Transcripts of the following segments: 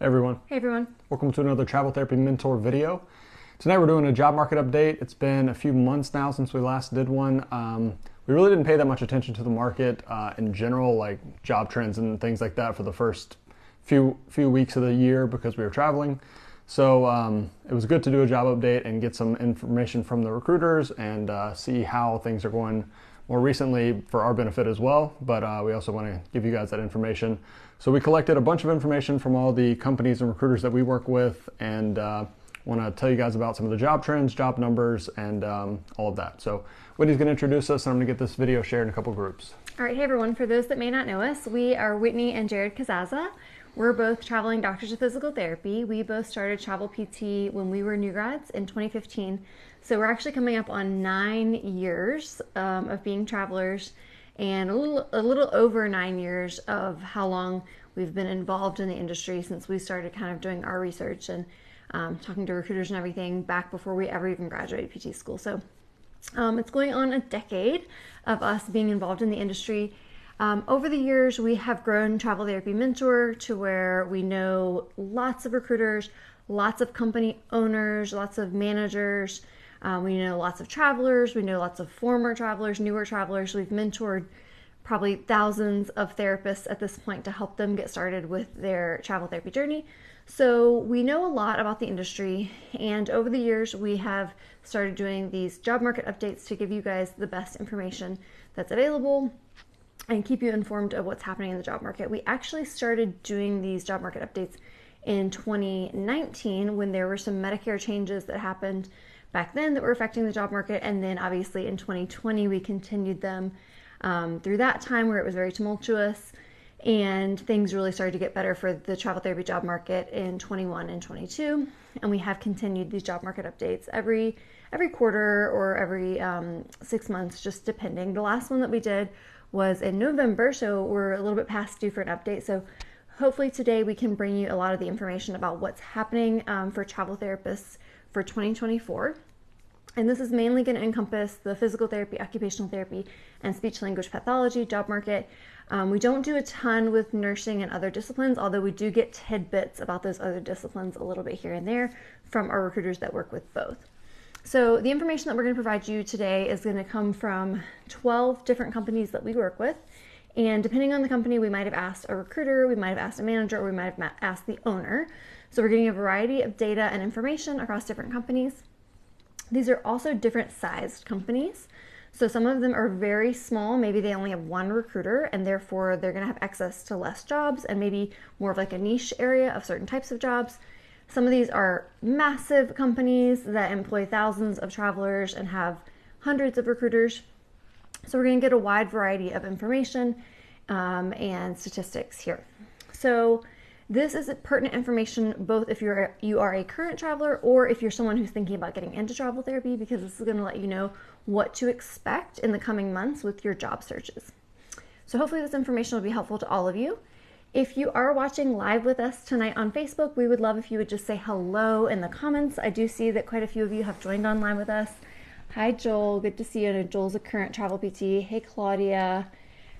Hey everyone. Hey everyone. Welcome to another Travel Therapy Mentor video. Tonight we're doing a job market update. It's been a few months now since we last did one. We really didn't pay that much attention to the market in general, like job trends and things like that for the first few weeks of the year because we were traveling. So it was good to do a job update and get some information from the recruiters and see how things are going more recently for our benefit as well. But we also want to give you guys that information. So we collected a bunch of information from all the companies and recruiters that we work with and want to tell you guys about some of the job trends, job numbers, and all of that. So Whitney's going to introduce us and I'm going to get this video shared in a couple groups. All right, hey everyone. For those that may not know us, we are Whitney and Jared Kazaza. We're both traveling doctors of physical therapy. We both started Travel PT when we were new grads in 2015. So we're actually coming up on 9 years of being travelers and a little over 9 years of how long we've been involved in the industry since we started kind of doing our research and talking to recruiters and everything back before we ever even graduated PT school. So it's going on a decade of us being involved in the industry. Over the years, we have grown Travel Therapy Mentor to where we know lots of recruiters, lots of company owners, lots of managers. We know lots of travelers. We know lots of former travelers, newer travelers. We've mentored probably thousands of therapists at this point to help them get started with their travel therapy journey. So we know a lot about the industry, and over the years we have started doing these job market updates to give you guys the best information that's available and keep you informed of what's happening in the job market. We actually started doing these job market updates in 2019 when there were some Medicare changes that happened back then that were affecting the job market, and then obviously in 2020 we continued them through that time where it was very tumultuous and things really started to get better for the travel therapy job market in 21 and 22, and we have continued these job market updates every quarter or every 6 months, just depending. The last one that we did was in November, so we're a little bit past due for an update. So hopefully today we can bring you a lot of the information about what's happening for travel therapists for 2024. And this is mainly going to encompass the physical therapy, occupational therapy, and speech language pathology job market. We don't do a ton with nursing and other disciplines, although we do get tidbits about those other disciplines a little bit here and there from our recruiters that work with both. So the information that we're going to provide you today is going to come from 12 different companies that we work with. And depending on the company, we might have asked a recruiter, we might have asked a manager, or we might have asked the owner. So we're getting a variety of data and information across different companies. These are also different sized companies. So some of them are very small. Maybe they only have one recruiter and therefore they're going to have access to less jobs and maybe more of like a niche area of certain types of jobs. Some of these are massive companies that employ thousands of travelers and have hundreds of recruiters. So we're going to get a wide variety of information and statistics here. So this is pertinent information both if you are a current traveler or if you're someone who's thinking about getting into travel therapy, because this is going to let you know what to expect in the coming months with your job searches. So hopefully this information will be helpful to all of you. If you are watching live with us tonight on Facebook, we would love if you would just say hello in the comments. I do see that quite a few of you have joined online with us. Hi Joel, good to see you. I know Joel's a current travel PT. Hey Claudia.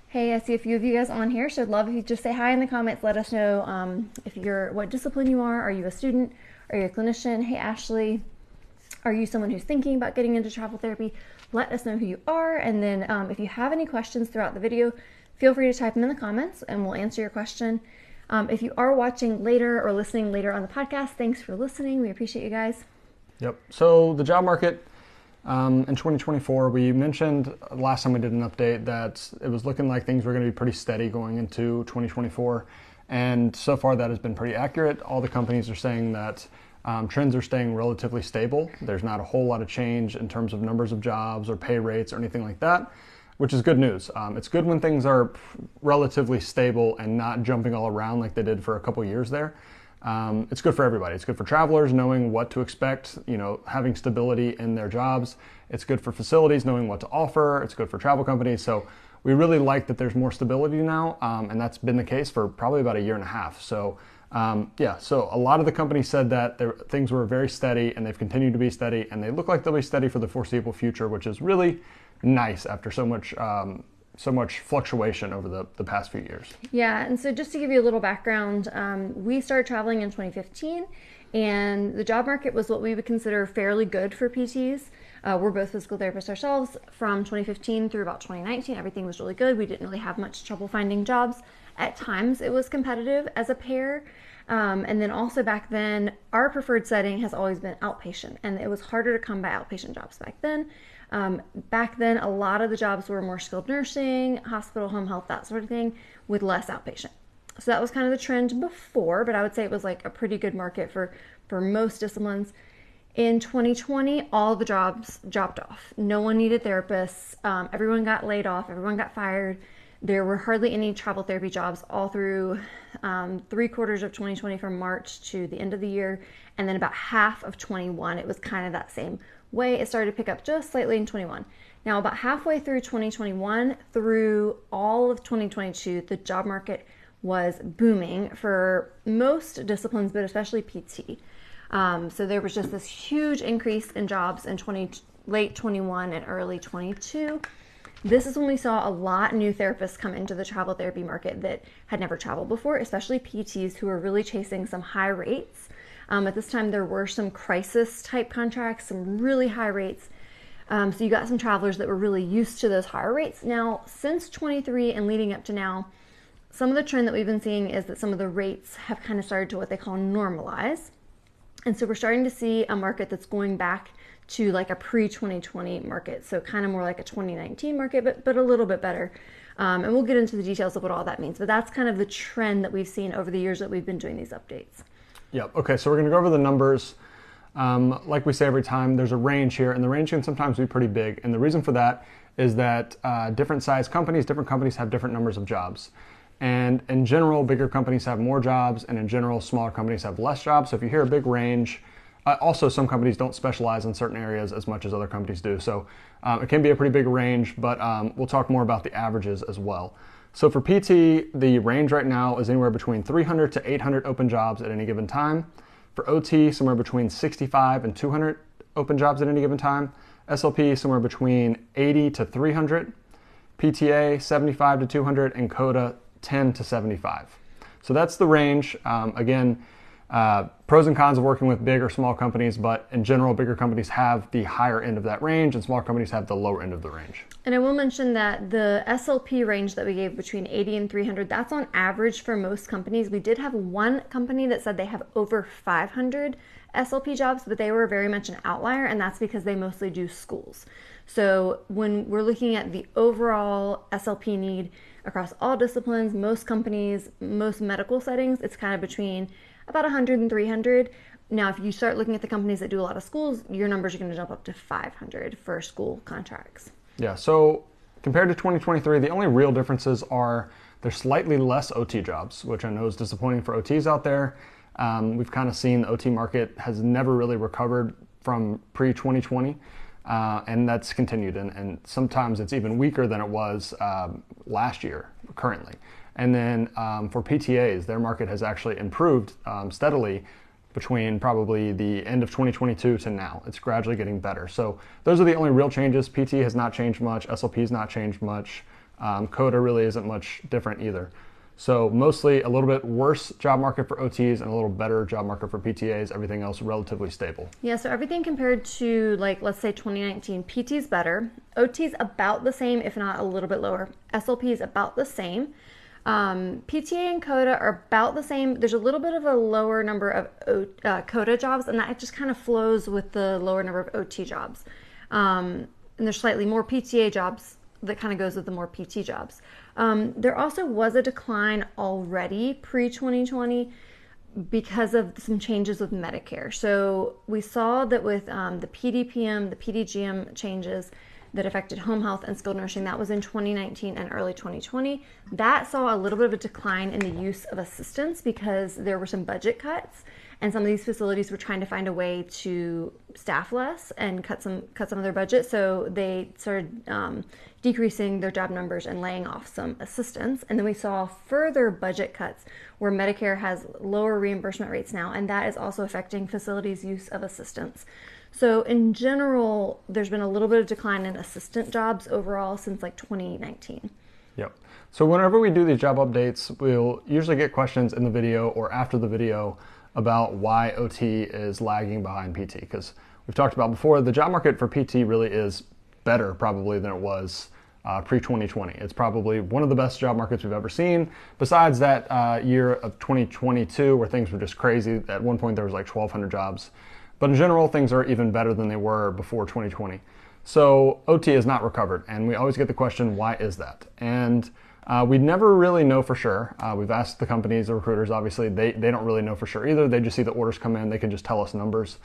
Hey, I see a few of you guys on here, so I'd love if you just say hi in the comments. Let us know what discipline you are. Are you a student? Are you a clinician? Hey Ashley, are you someone who's thinking about getting into travel therapy? Let us know who you are, and then if you have any questions throughout the video, feel free to type them in the comments and we'll answer your question. If you are watching later or listening later on the podcast, thanks for listening. We appreciate you guys. Yep. So the job market in 2024, we mentioned last time we did an update that it was looking like things were going to be pretty steady going into 2024. And so far that has been pretty accurate. All the companies are saying that trends are staying relatively stable. There's not a whole lot of change in terms of numbers of jobs or pay rates or anything like that, which is good news. It's good when things are relatively stable and not jumping all around like they did for a couple years there. It's good for everybody. It's good for travelers knowing what to expect, having stability in their jobs. It's good for facilities knowing what to offer. It's good for travel companies. So we really like that there's more stability now, and that's been the case for probably about a year and a half. So so a lot of the companies said that things were very steady and they've continued to be steady, and they look like they'll be steady for the foreseeable future, which is really nice after so much so much fluctuation over the past few years. Yeah, and so just to give you a little background, we started traveling in 2015, and the job market was what we would consider fairly good for PTs. We're both physical therapists ourselves. From 2015 through about 2019, everything was really good. We didn't really have much trouble finding jobs. At times, it was competitive as a pair. And then also back then, our preferred setting has always been outpatient, and it was harder to come by outpatient jobs back then. Back then, a lot of the jobs were more skilled nursing, hospital, home health, that sort of thing, with less outpatient. So that was kind of the trend before, but I would say it was like a pretty good market for most disciplines. In 2020, all the jobs dropped off. No one needed therapists. Everyone got laid off. Everyone got fired. There were hardly any travel therapy jobs all through 3/4 of 2020 from March to the end of the year. And then about half of 21, it was kind of that same way. It started to pick up just slightly in 21. Now, about halfway through 2021 through all of 2022, the job market was booming for most disciplines, but especially PT. So there was just this huge increase in jobs in late 21 and early 22. This is when we saw a lot of new therapists come into the travel therapy market that had never traveled before, especially PTs who were really chasing some high rates. At this time, there were some crisis type contracts, some really high rates. So you got some travelers that were really used to those higher rates. Now, since 23 and leading up to now, some of the trend that we've been seeing is that some of the rates have kind of started to what they call normalize. And so we're starting to see a market that's going back to like a pre-2020 market. So kind of more like a 2019 market, but a little bit better. And we'll get into the details of what all that means. But that's kind of the trend that we've seen over the years that we've been doing these updates. Yep. Okay, so we're going to go over the numbers. Like we say every time, there's a range here, and the range can sometimes be pretty big. And the reason for that is that different companies have different numbers of jobs. And in general, bigger companies have more jobs, and in general, smaller companies have less jobs. So if you hear a big range, also some companies don't specialize in certain areas as much as other companies do. So it can be a pretty big range, but we'll talk more about the averages as well. So for PT, the range right now is anywhere between 300 to 800 open jobs at any given time. For OT, somewhere between 65 and 200 open jobs at any given time. SLP, somewhere between 80 to 300. PTA, 75 to 200, and CODA, 10 to 75. So that's the range. Again, pros and cons of working with big or small companies, but in general, bigger companies have the higher end of that range and smaller companies have the lower end of the range. And I will mention that the SLP range that we gave between 80 and 300, that's on average for most companies. We did have one company that said they have over 500 SLP jobs, but they were very much an outlier, and that's because they mostly do schools. So when we're looking at the overall SLP need across all disciplines, most companies, most medical settings, it's kind of between about 100 and 300. Now, if you start looking at the companies that do a lot of schools, your numbers are going to jump up to 500 for school contracts. Yeah, so compared to 2023, the only real differences are there's slightly less OT jobs, which I know is disappointing for OTs out there. We've kind of seen the OT market has never really recovered from pre-2020, and that's continued. And sometimes it's even weaker than it was last year, currently. And then for PTAs, their market has actually improved steadily between probably the end of 2022 to now. It's gradually getting better. So those are the only real changes. PT has not changed much. SLP has not changed much. CODA really isn't much different either. So mostly a little bit worse job market for OTs and a little better job market for PTAs. Everything else relatively stable. Yeah, so everything compared to, like, let's say 2019, PT's better. OT's about the same, if not a little bit lower. SLP is about the same. PTA and CODA are about the same. There's a little bit of a lower number of CODA jobs, and that just kind of flows with the lower number of OT jobs. And there's slightly more PTA jobs that kind of goes with the more PT jobs. There also was a decline already pre-2020 because of some changes with Medicare. So we saw that with the PDPM, the PDGM changes that affected home health and skilled nursing, that was in 2019 and early 2020. That saw a little bit of a decline in the use of assistants because there were some budget cuts, and some of these facilities were trying to find a way to staff less and cut some of their budget. So they started decreasing their job numbers and laying off some assistants. And then we saw further budget cuts where Medicare has lower reimbursement rates now, and that is also affecting facilities' use of assistants. So in general, there's been a little bit of decline in assistant jobs overall since like 2019. Yep. So whenever we do these job updates, we'll usually get questions in the video or after the video about why OT is lagging behind PT. Because we've talked about before, the job market for PT really is better probably than it was pre-2020. It's probably one of the best job markets we've ever seen. Besides that year of 2022 where things were just crazy. At one point there was like 1,200 jobs. But in general, things are even better than they were before 2020. So OT has not recovered, and we always get the question, why is that? And we never really know for sure. We've asked the companies, the recruiters, obviously, they don't really know for sure either. They just see the orders come in, they can just tell us numbers.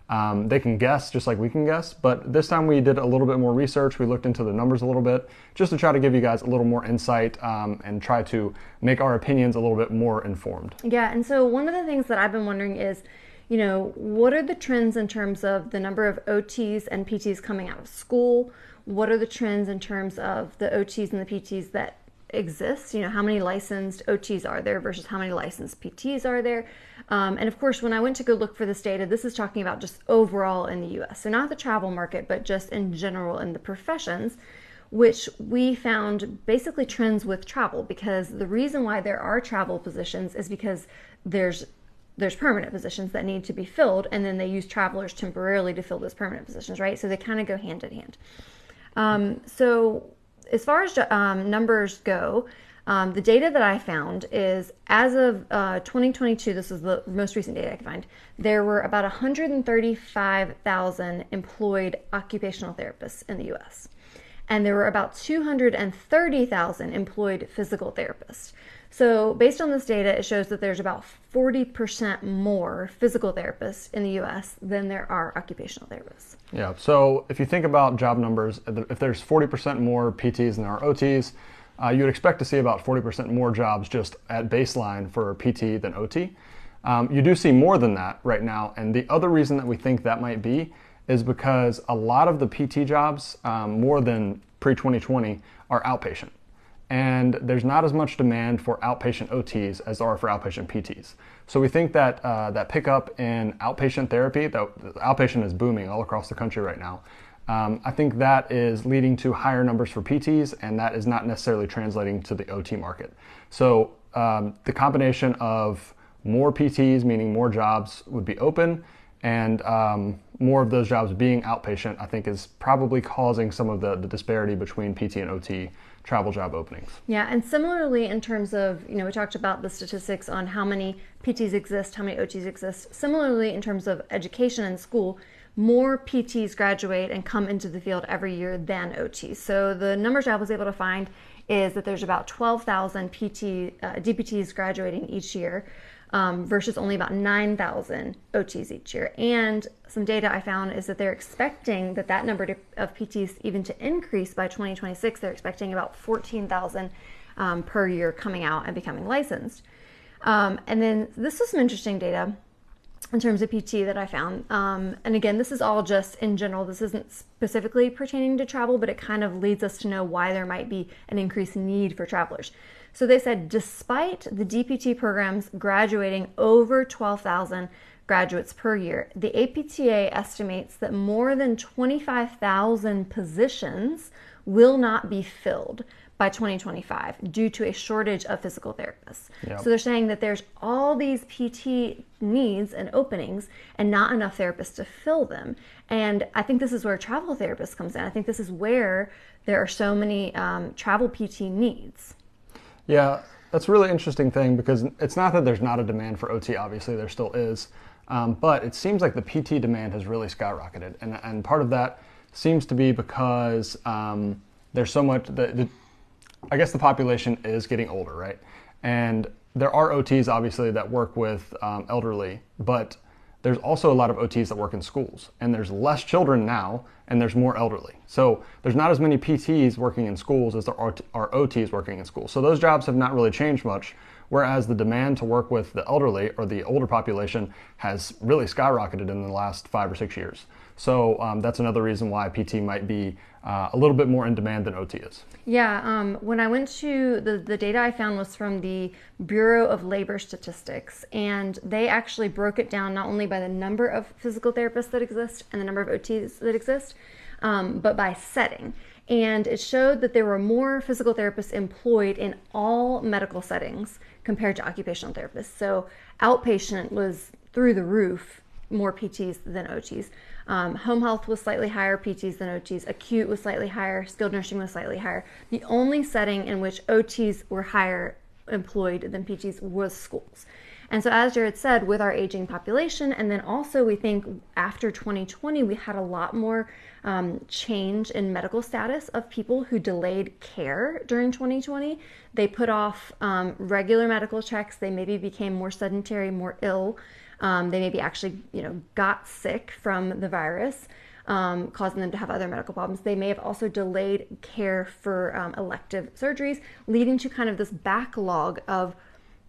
They can guess just like we can guess, but this time we did a little bit more research. We looked into the numbers a little bit just to try to give you guys a little more insight and try to make our opinions a little bit more informed. Yeah, and so one of the things that I've been wondering is, what are the trends in terms of the number of OTs and PTs coming out of school? What are the trends in terms of the OTs and the PTs that exist? How many licensed OTs are there versus how many licensed PTs are there? And of course, when I went to go look for this data, this is talking about just overall in the US. So not the travel market, but just in general in the professions, which we found basically trends with travel, because the reason why there are travel positions is because there's permanent positions that need to be filled, and then they use travelers temporarily to fill those permanent positions, right? So they kind of go hand in hand. So as far as numbers go, the data that I found is as of 2022, this is the most recent data I could find, there were about 135,000 employed occupational therapists in the US. And there were about 230,000 employed physical therapists. So based on this data, it shows that there's about 40% more physical therapists in the US than there are occupational therapists. Yeah, so if you think about job numbers, if there's 40% more PTs than there are OTs, you would expect to see about 40% more jobs just at baseline for PT than OT. You do see more than that right now, and the other reason that we think that might be is because a lot of the PT jobs, more than pre-2020, are outpatient. And there's not as much demand for outpatient OTs as there are for outpatient PTs. So we think that that pickup in outpatient therapy, that outpatient is booming all across the country right now. I think that is leading to higher numbers for PTs, and that is not necessarily translating to the OT market. So the combination of more PTs, meaning more jobs would be open, and more of those jobs being outpatient, I think is probably causing some of the disparity between PT and OT travel job openings. Yeah, and similarly in terms of, we talked about the statistics on how many PTs exist, how many OTs exist. Similarly in terms of education and school, more PTs graduate and come into the field every year than OTs. So the numbers I was able to find is that there's about 12,000 DPTs graduating each year, versus only about 9,000 OTs each year. And some data I found is that they're expecting that number of PTs even to increase by 2026. They're expecting about 14,000 per year coming out and becoming licensed. And then this is some interesting data in terms of PT that I found. And again, this is all just in general. This isn't specifically pertaining to travel, but it kind of leads us to know why there might be an increased need for travelers. So they said, despite the DPT programs graduating over 12,000 graduates per year, the APTA estimates that more than 25,000 positions will not be filled by 2025 due to a shortage of physical therapists. Yep. So they're saying that there's all these PT needs and openings and not enough therapists to fill them. And I think this is where travel therapists comes in. I think this is where there are so many travel PT needs. Yeah, that's a really interesting thing, because it's not that there's not a demand for OT, obviously there still is, but it seems like the PT demand has really skyrocketed. And part of that seems to be because there's so much, I guess the population is getting older, right? And there are OTs obviously that work with elderly, but there's also a lot of OTs that work in schools, and there's less children now and there's more elderly. So there's not as many PTs working in schools as there are OTs working in schools. So those jobs have not really changed much, whereas the demand to work with the elderly or the older population has really skyrocketed in the last 5 or 6 years. So that's another reason why PT might be a little bit more in demand than OT is. Yeah, when I went to the data I found was from the Bureau of Labor Statistics, and they actually broke it down not only by the number of physical therapists that exist and the number of OTs that exist, but by setting. And it showed that there were more physical therapists employed in all medical settings compared to occupational therapists. So outpatient was through the roof, more PTs than OTs. Home health was slightly higher PTs than OTs. Acute was slightly higher. Skilled nursing was slightly higher. The only setting in which OTs were higher employed than PTs was schools. And so as Jared said, with our aging population, and then also we think after 2020, we had a lot more change in medical status of people who delayed care during 2020. They put off regular medical checks. They maybe became more sedentary, more ill. They maybe actually, got sick from the virus, causing them to have other medical problems. They may have also delayed care for elective surgeries, leading to kind of this backlog of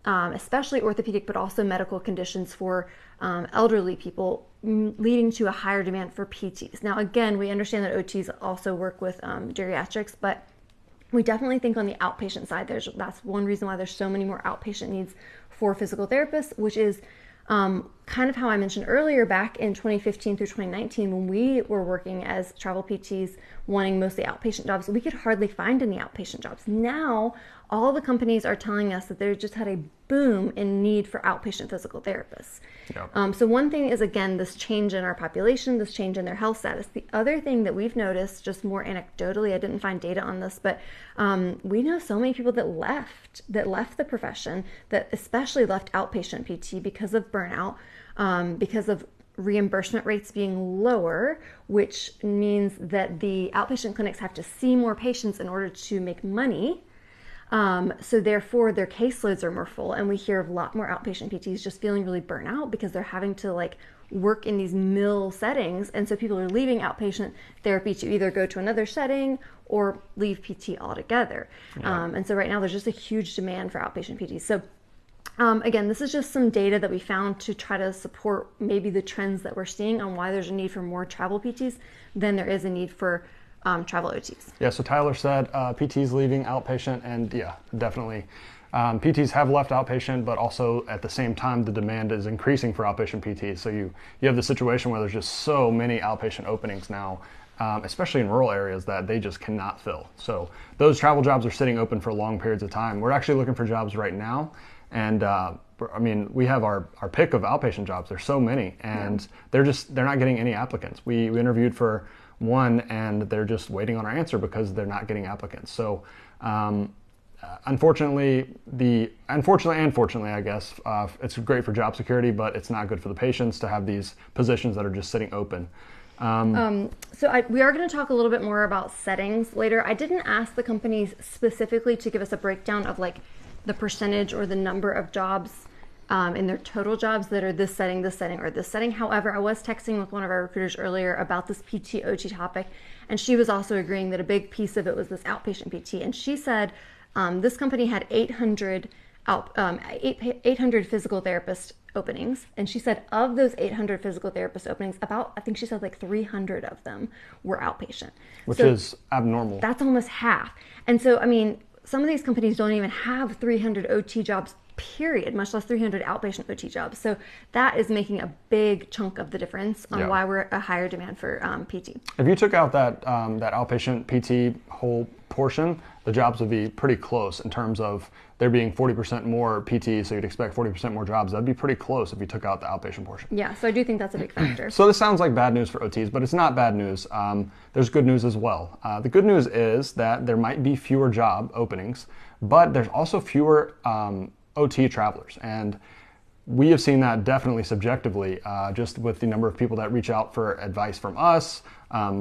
especially orthopedic, but also medical conditions for elderly people, leading to a higher demand for PTs. Now, again, we understand that OTs also work with geriatrics, but we definitely think on the outpatient side, that's one reason why there's so many more outpatient needs for physical therapists, which is kind of how I mentioned earlier, back in 2015 through 2019, when we were working as travel PTs, wanting mostly outpatient jobs, we could hardly find any outpatient jobs. Now, all the companies are telling us that they just had a boom in need for outpatient physical therapists. Yep. So one thing is, again, this change in our population, this change in their health status. The other thing that we've noticed, just more anecdotally, I didn't find data on this, but we know so many people that left the profession, that especially left outpatient PT because of burnout, because of reimbursement rates being lower, which means that the outpatient clinics have to see more patients in order to make money. So therefore their caseloads are more full, and we hear of a lot more outpatient PTs just feeling really burnt out because they're having to work in these mill settings. And so people are leaving outpatient therapy to either go to another setting or leave PT altogether. Yeah. And so right now there's just a huge demand for outpatient PTs. So again, this is just some data that we found to try to support maybe the trends that we're seeing on why there's a need for more travel PTs than there is a need for travel OTs. Yeah, so Tyler said PTs leaving outpatient, and yeah, definitely. PTs have left outpatient, but also at the same time, the demand is increasing for outpatient PTs. So you have the situation where there's just so many outpatient openings now, especially in rural areas, that they just cannot fill. So those travel jobs are sitting open for long periods of time. We're actually looking for jobs right now. And we have our pick of outpatient jobs. There's so many, and they're not getting any applicants. We interviewed for one, and they're just waiting on our answer because they're not getting applicants. So unfortunately, and fortunately, I guess, it's great for job security, but it's not good for the patients to have these positions that are just sitting open. We are going to talk a little bit more about settings later. I didn't ask the companies specifically to give us a breakdown of the percentage or the number of jobs in their total jobs that are this setting, or this setting. However, I was texting with one of our recruiters earlier about this PT-OT topic, and she was also agreeing that a big piece of it was this outpatient PT. And she said this company had 800 physical therapist openings. And she said of those 800 physical therapist openings, I think she said 300 of them were outpatient. Which is abnormal. That's almost half. And so, some of these companies don't even have 300 OT jobs, period, much less 300 outpatient OT jobs. So that is making a big chunk of the difference on why we're a higher demand for PT. If you took out that outpatient PT whole portion, the jobs would be pretty close in terms of there being 40% more PT, so you'd expect 40% more jobs. That'd be pretty close if you took out the outpatient portion. Yeah, so I do think that's a big factor. So this sounds like bad news for OTs, but it's not bad news. There's good news as well. The good news is that there might be fewer job openings, but there's also fewer OT travelers. And we have seen that definitely subjectively, just with the number of people that reach out for advice from us,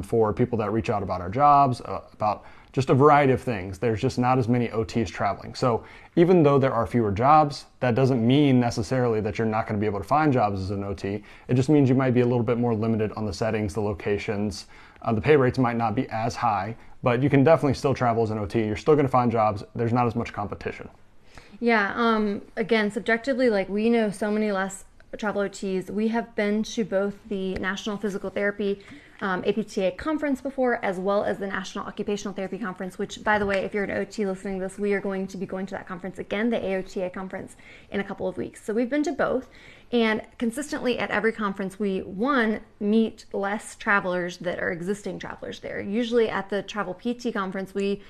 for people that reach out about our jobs, about just a variety of things. There's just not as many OTs traveling. So even though there are fewer jobs, that doesn't mean necessarily that you're not going to be able to find jobs as an OT. It just means you might be a little bit more limited on the settings, the locations. The pay rates might not be as high, but you can definitely still travel as an OT. You're still going to find jobs. There's not as much competition. Yeah, again, subjectively, we know so many less travel OTs. We have been to both the National Physical Therapy APTA conference before, as well as the National Occupational Therapy Conference, which, by the way, if you're an OT listening to this, we are going to be going to that conference again, the AOTA conference, in a couple of weeks. So we've been to both, and consistently at every conference, we, one, meet less travelers that are existing travelers there. Usually at the Travel PT conference, we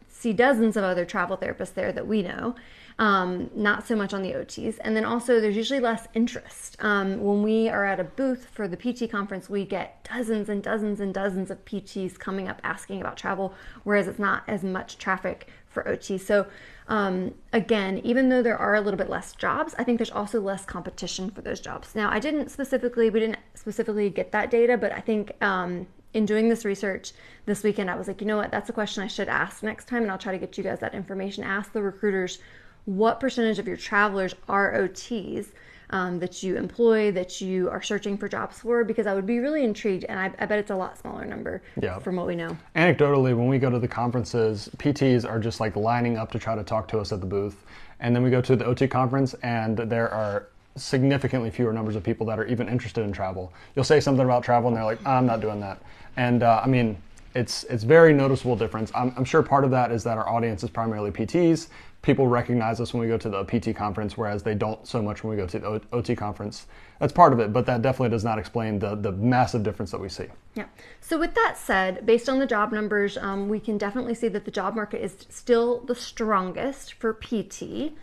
see dozens of other travel therapists there that we know. Not so much on the OTs. And then also there's usually less interest. When we are at a booth for the PT conference, we get dozens and dozens and dozens of PTs coming up asking about travel, whereas it's not as much traffic for OT. So again, even though there are a little bit less jobs, I think there's also less competition for those jobs. Now, we didn't specifically get that data, but I think in doing this research this weekend, I was like, you know what, that's a question I should ask next time, and I'll try to get you guys that information. Ask the recruiters what percentage of your travelers are OTs that you employ, that you are searching for jobs for, because I would be really intrigued, and I bet it's a lot smaller number from what we know. Anecdotally, when we go to the conferences, PTs are just like lining up to try to talk to us at the booth. And then we go to the OT conference, and there are significantly fewer numbers of people that are even interested in travel. You'll say something about travel, and they're like, I'm not doing that. And I mean, it's very noticeable difference. I'm sure part of that is that our audience is primarily PTs. People recognize us when we go to the PT conference, whereas they don't so much when we go to the OT conference. That's part of it, but that definitely does not explain the massive difference that we see. Yeah. So with that said, based on the job numbers, we can definitely see that the job market is still the strongest for PT,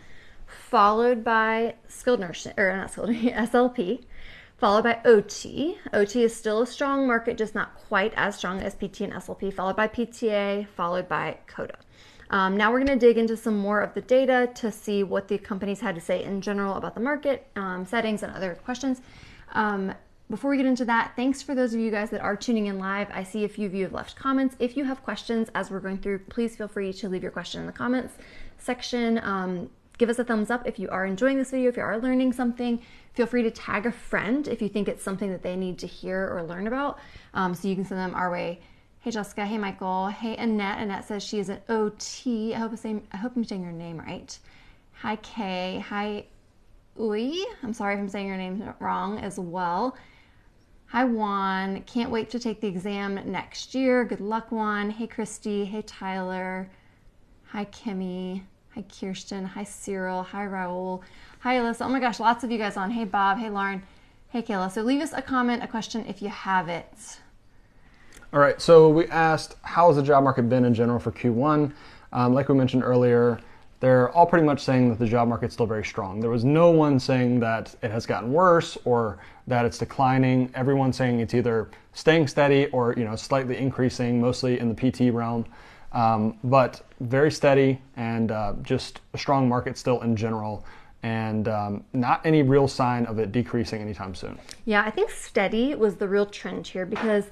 followed by skilled nursing, or not skilled, SLP, followed by OT. OT is still a strong market, just not quite as strong as PT and SLP, followed by PTA, followed by CODA. Now we're going to dig into some more of the data to see what the companies had to say in general about the market, settings, and other questions. Before we get into that, thanks for those of you guys that are tuning in live. I see a few of you have left comments. If you have questions as we're going through, please feel free to leave your question in the comments section. Give us a thumbs up if you are enjoying this video, if you are learning something. Feel free to tag a friend if you think it's something that they need to hear or learn about, so you can send them our way. Hey Jessica, hey Michael, hey Annette. Annette says she is an OT. I hope I'm saying your name right. Hi Kay, hi Uy. I'm sorry if I'm saying your name wrong as well. Hi Juan, can't wait to take the exam next year. Good luck Juan. Hey Christy, hey Tyler. Hi Kimmy, hi Kirsten, hi Cyril, hi Raul, hi Alyssa. Oh my gosh, lots of you guys on. Hey Bob, hey Lauren, hey Kayla. So leave us a comment, a question if you have it. All right, so we asked, how has the job market been in general for Q1? Like we mentioned earlier, they're all pretty much saying that the job market's still very strong. There was no one saying that it has gotten worse or that it's declining. Everyone's saying it's either staying steady or slightly increasing, mostly in the PT realm. But very steady and just a strong market still in general, and not any real sign of it decreasing anytime soon. Yeah, I think steady was the real trend here, because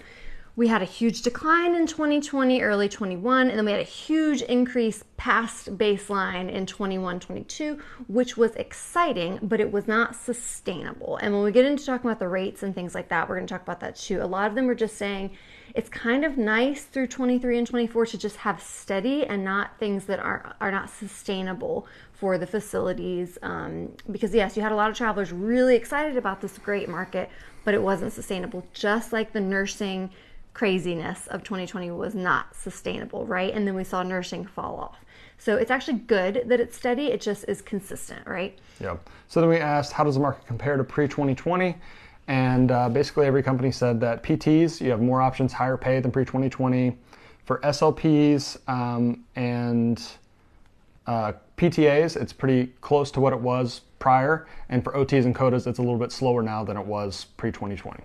we had a huge decline in 2020, early 21, and then we had a huge increase past baseline in 21, 22, which was exciting, but it was not sustainable. And when we get into talking about the rates and things like that, we're going to talk about that too. A lot of them were just saying it's kind of nice through 23 and 24 to just have steady and not things that are not sustainable for the facilities. Because yes, you had a lot of travelers really excited about this great market, but it wasn't sustainable, just like the nursing craziness of 2020 was not sustainable, right? And then we saw nursing fall off. So it's actually good that it's steady. It just is consistent, right? Yeah. So then we asked, how does the market compare to pre-2020? And basically every company said that PTs, you have more options, higher pay than pre-2020. For SLPs and PTAs, it's pretty close to what it was prior. And for OTs and CODAs, it's a little bit slower now than it was pre-2020.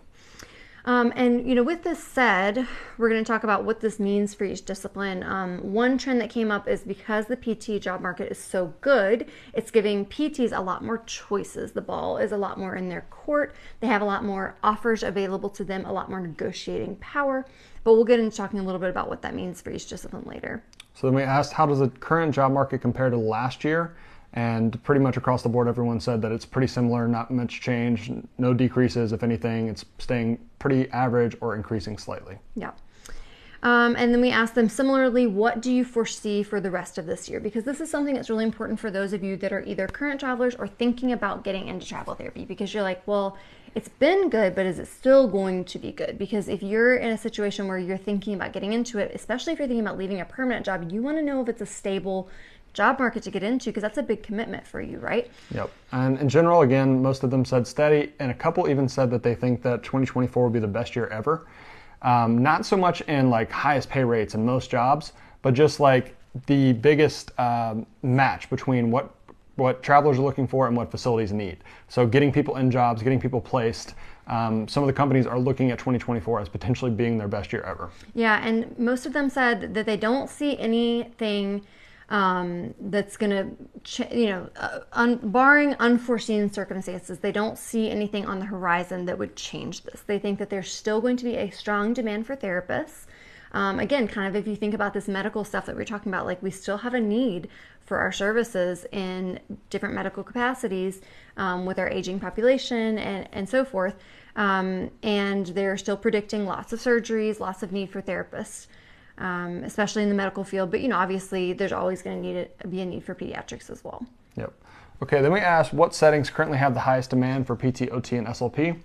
And with this said, we're going to talk about what this means for each discipline. One trend that came up is because the PT job market is so good, it's giving PTs a lot more choices. The ball is a lot more in their court. They have a lot more offers available to them, a lot more negotiating power. But we'll get into talking a little bit about what that means for each discipline later. So then we asked, how does the current job market compare to last year? And pretty much across the board, everyone said that it's pretty similar, not much change, no decreases. If anything, it's staying pretty average or increasing slightly. Yeah. And then we asked them similarly, what do you foresee for the rest of this year? Because this is something that's really important for those of you that are either current travelers or thinking about getting into travel therapy, because you're like, well, it's been good, but is it still going to be good? Because if you're in a situation where you're thinking about getting into it, especially if you're thinking about leaving a permanent job, you want to know if it's a stable job market to get into, because that's a big commitment for you, right? Yep. And in general, again, most of them said steady, and a couple even said that they think that 2024 will be the best year ever. Not so much in like highest pay rates in most jobs, but just like the biggest match between what travelers are looking for and what facilities need. So getting people in jobs, getting people placed. Some of the companies are looking at 2024 as potentially being their best year ever. Yeah, and most of them said that they don't see anything that's going to, barring unforeseen circumstances, they don't see anything on the horizon that would change this. They think that there's still going to be a strong demand for therapists. Again, kind of if you think about this medical stuff that we're talking about, like we still have a need for our services in different medical capacities with our aging population and so forth. And they're still predicting lots of surgeries, lots of need for therapists. Especially in the medical field, but obviously there's always going to be a need for pediatrics as well. Yep. Okay, then we asked what settings currently have the highest demand for PT, OT, and SLP.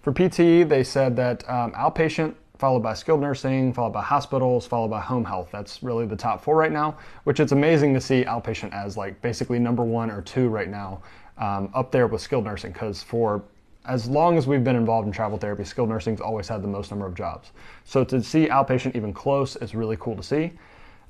For PT, they said that outpatient, followed by skilled nursing, followed by hospitals, followed by home health. That's really the top 4 right now, which it's amazing to see outpatient as like basically number 1 or 2 right now, up there with skilled nursing, because for as long as we've been involved in travel therapy, skilled nursing's always had the most number of jobs. So to see outpatient even close is really cool to see.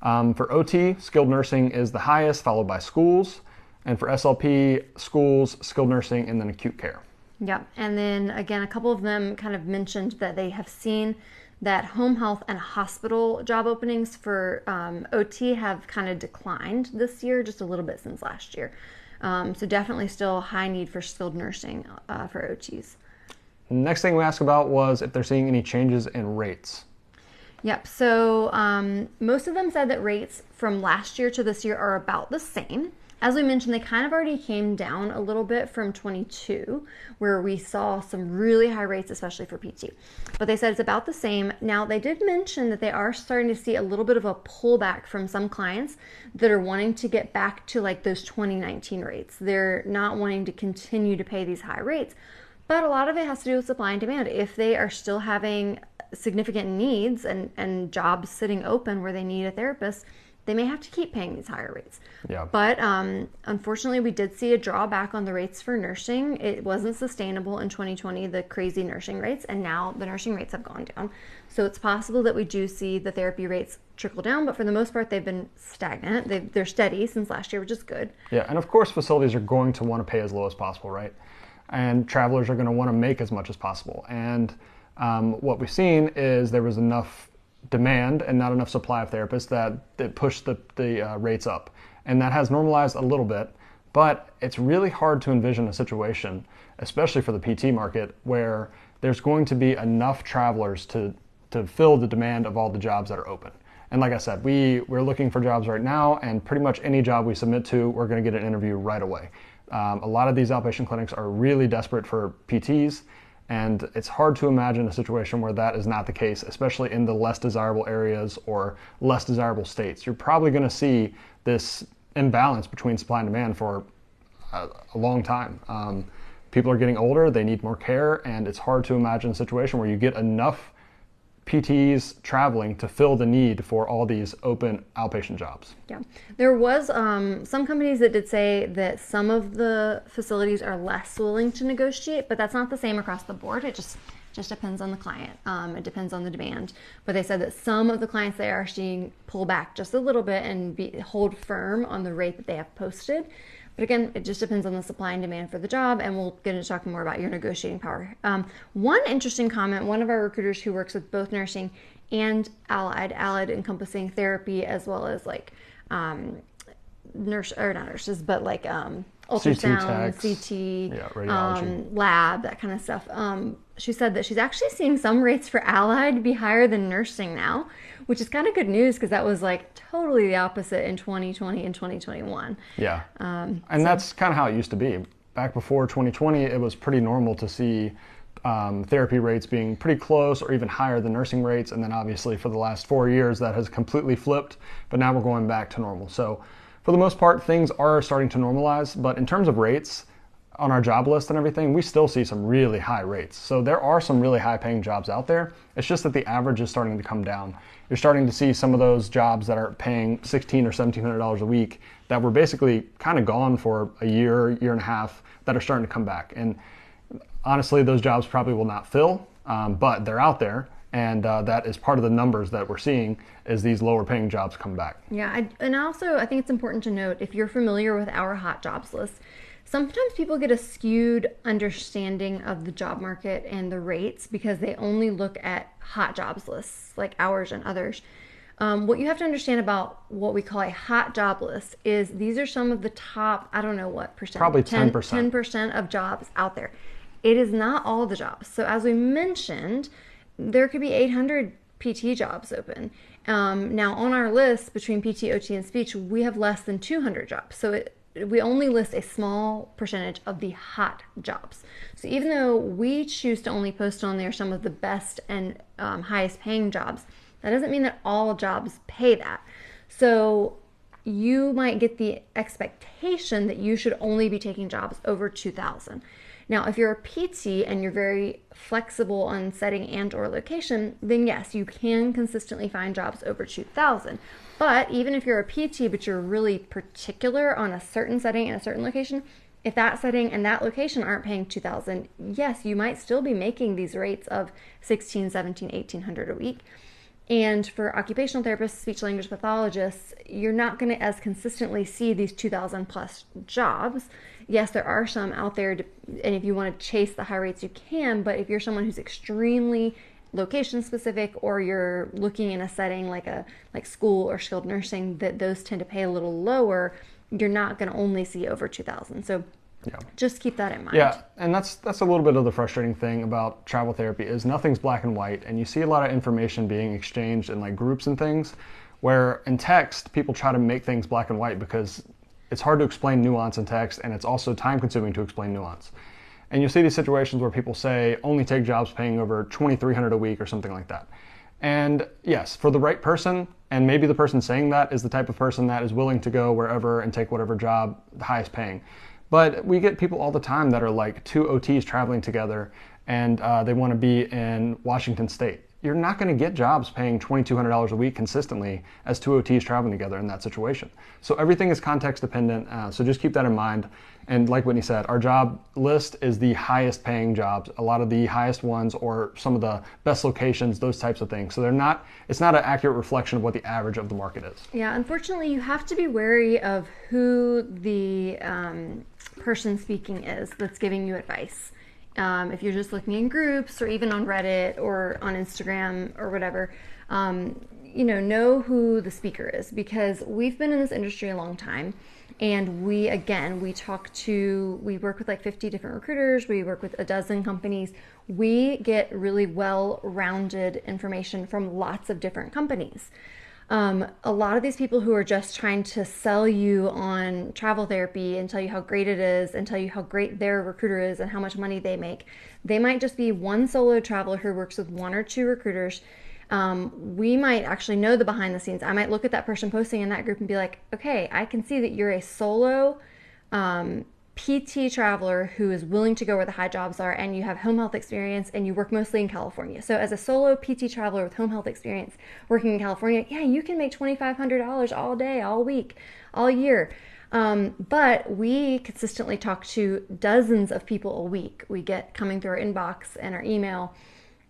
For OT, skilled nursing is the highest, followed by schools. And for SLP, schools, skilled nursing, and then acute care. Yep. And then again, a couple of them kind of mentioned that they have seen that home health and hospital job openings for OT have kind of declined this year, just a little bit since last year. So definitely still high need for skilled nursing for OTs. Next thing we asked about was if they're seeing any changes in rates. Yep. So most of them said that rates from last year to this year are about the same. As we mentioned, they kind of already came down a little bit from 22, where we saw some really high rates, especially for PT. But they said it's about the same. Now, they did mention that they are starting to see a little bit of a pullback from some clients that are wanting to get back to like those 2019 rates. They're not wanting to continue to pay these high rates. But a lot of it has to do with supply and demand. If they are still having significant needs and jobs sitting open where they need a therapist, they may have to keep paying these higher rates. Yeah. But unfortunately, we did see a drawback on the rates for nursing. It wasn't sustainable in 2020, the crazy nursing rates, and now the nursing rates have gone down. So it's possible that we do see the therapy rates trickle down, but for the most part, they've been stagnant. They're steady since last year, which is good. Yeah, and of course, facilities are going to want to pay as low as possible, right? And travelers are going to want to make as much as possible. And what we've seen is there was enough demand and not enough supply of therapists that pushed the rates up. And that has normalized a little bit, but it's really hard to envision a situation, especially for the PT market, where there's going to be enough travelers to fill the demand of all the jobs that are open. And like I said, we're looking for jobs right now, and pretty much any job we submit to, we're going to get an interview right away. A lot of these outpatient clinics are really desperate for PTs, and it's hard to imagine a situation where that is not the case, especially in the less desirable areas or less desirable states. You're probably going to see this imbalance between supply and demand for a long time. People are getting older, they need more care, and it's hard to imagine a situation where you get enough PTs traveling to fill the need for all these open outpatient jobs. Yeah, there was some companies that did say that some of the facilities are less willing to negotiate, but that's not the same across the board. It just depends on the client. It depends on the demand. But they said that some of the clients they are seeing pull back just a little bit and hold firm on the rate that they have posted. But again, it just depends on the supply and demand for the job, and we'll get into talking more about your negotiating power. One interesting comment, one of our recruiters who works with both nursing and allied encompassing therapy as well as like not nurses, but like ultrasound, CT, radiology, lab, that kind of stuff. She said that she's actually seeing some rates for allied be higher than nursing now, which is kind of good news because that was like totally the opposite in 2020 and 2021. Yeah. That's kind of how it used to be. Back before 2020, it was pretty normal to see therapy rates being pretty close or even higher than nursing rates. And then obviously for the last 4 years, that has completely flipped, but now we're going back to normal. So for the most part, things are starting to normalize, but in terms of rates on our job list and everything, we still see some really high rates. So there are some really high paying jobs out there. It's just that the average is starting to come down. You're starting to see some of those jobs that are paying $1,600 or $1,700 a week that were basically kind of gone for a year and a half that are starting to come back. And honestly, those jobs probably will not fill, but they're out there. And that is part of the numbers that we're seeing is these lower paying jobs come back. Yeah, and also I think it's important to note, if you're familiar with our hot jobs list, sometimes people get a skewed understanding of the job market and the rates because they only look at hot jobs lists like ours and others. What you have to understand about what we call a hot job list is these are some of the top, I don't know what percent. Probably 10%. 10% of jobs out there. It is not all the jobs. So as we mentioned, there could be 800 PT jobs open. Now on our list between PT, OT, and speech, we have less than 200 jobs. So we only list a small percentage of the hot jobs. So even though we choose to only post on there some of the best and highest paying jobs, that doesn't mean that all jobs pay that. So you might get the expectation that you should only be taking jobs over 2,000. Now, if you're a PT and you're very flexible on setting and or location, then yes, you can consistently find jobs over 2,000. But even if you're a PT, but you're really particular on a certain setting and a certain location, if that setting and that location aren't paying 2,000, yes, you might still be making these rates of 1,600, 1,700, 1,800 a week. And for occupational therapists, speech language pathologists, you're not going to as consistently see these 2,000 plus jobs. Yes, there are some out there, and if you want to chase the high rates, you can. But if you're someone who's extremely location specific, or you're looking in a setting like school or skilled nursing, that those tend to pay a little lower, you're not going to only see over 2,000. So yeah, just keep that in mind. Yeah, and that's a little bit of the frustrating thing about travel therapy is nothing's black and white, and you see a lot of information being exchanged in like groups and things, where in text people try to make things black and white because it's hard to explain nuance in text, and it's also time consuming to explain nuance. And you'll see these situations where people say only take jobs paying over $2,300 a week or something like that. And yes, for the right person, and maybe the person saying that is the type of person that is willing to go wherever and take whatever job the highest paying. But we get people all the time that are like two OTs traveling together and they want to be in Washington State. You're not going to get jobs paying $2,200 a week consistently as two OTs traveling together in that situation. So everything is context dependent. So just keep that in mind. And like Whitney said, our job list is the highest paying jobs, a lot of the highest ones or some of the best locations, those types of things. So it's not an accurate reflection of what the average of the market is. Yeah, unfortunately, you have to be wary of who the person speaking is that's giving you advice. If you're just looking in groups or even on Reddit or on Instagram or whatever, know who the speaker is, because we've been in this industry a long time, and we work with like 50 different recruiters, we work with a dozen companies, we get really well-rounded information from lots of different companies. A lot of these people who are just trying to sell you on travel therapy and tell you how great it is and tell you how great their recruiter is and how much money they make, they might just be one solo traveler who works with one or two recruiters. We might actually know the behind the scenes. I might look at that person posting in that group and be like, okay, I can see that you're a solo PT traveler who is willing to go where the high jobs are, and you have home health experience, and you work mostly in California. So as a solo PT traveler with home health experience working in California, yeah, you can make $2,500 all day, all week, all year. But we consistently talk to dozens of people a week. We get coming through our inbox and our email,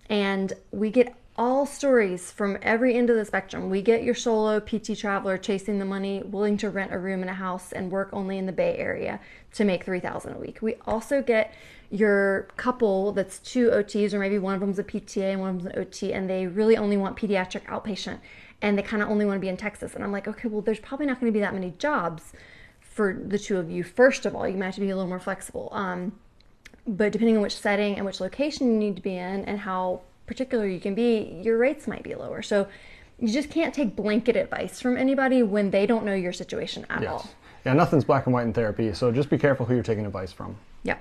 and we get all stories from every end of the spectrum. We get your solo PT traveler chasing the money, willing to rent a room in a house and work only in the Bay Area to make $3,000 a week. We also get your couple that's two OTs, or maybe one of them's a PTA and one of them's an OT, and they really only want pediatric outpatient, and they kind of only want to be in Texas. And I'm like, okay, well, there's probably not going to be that many jobs for the two of you. First of all, you might have to be a little more flexible. But depending on which setting and which location you need to be in and how particular you can be, your rates might be lower. So you just can't take blanket advice from anybody when they don't know your situation at all. Yeah, nothing's black and white in therapy, so just be careful who you're taking advice from. Yeah.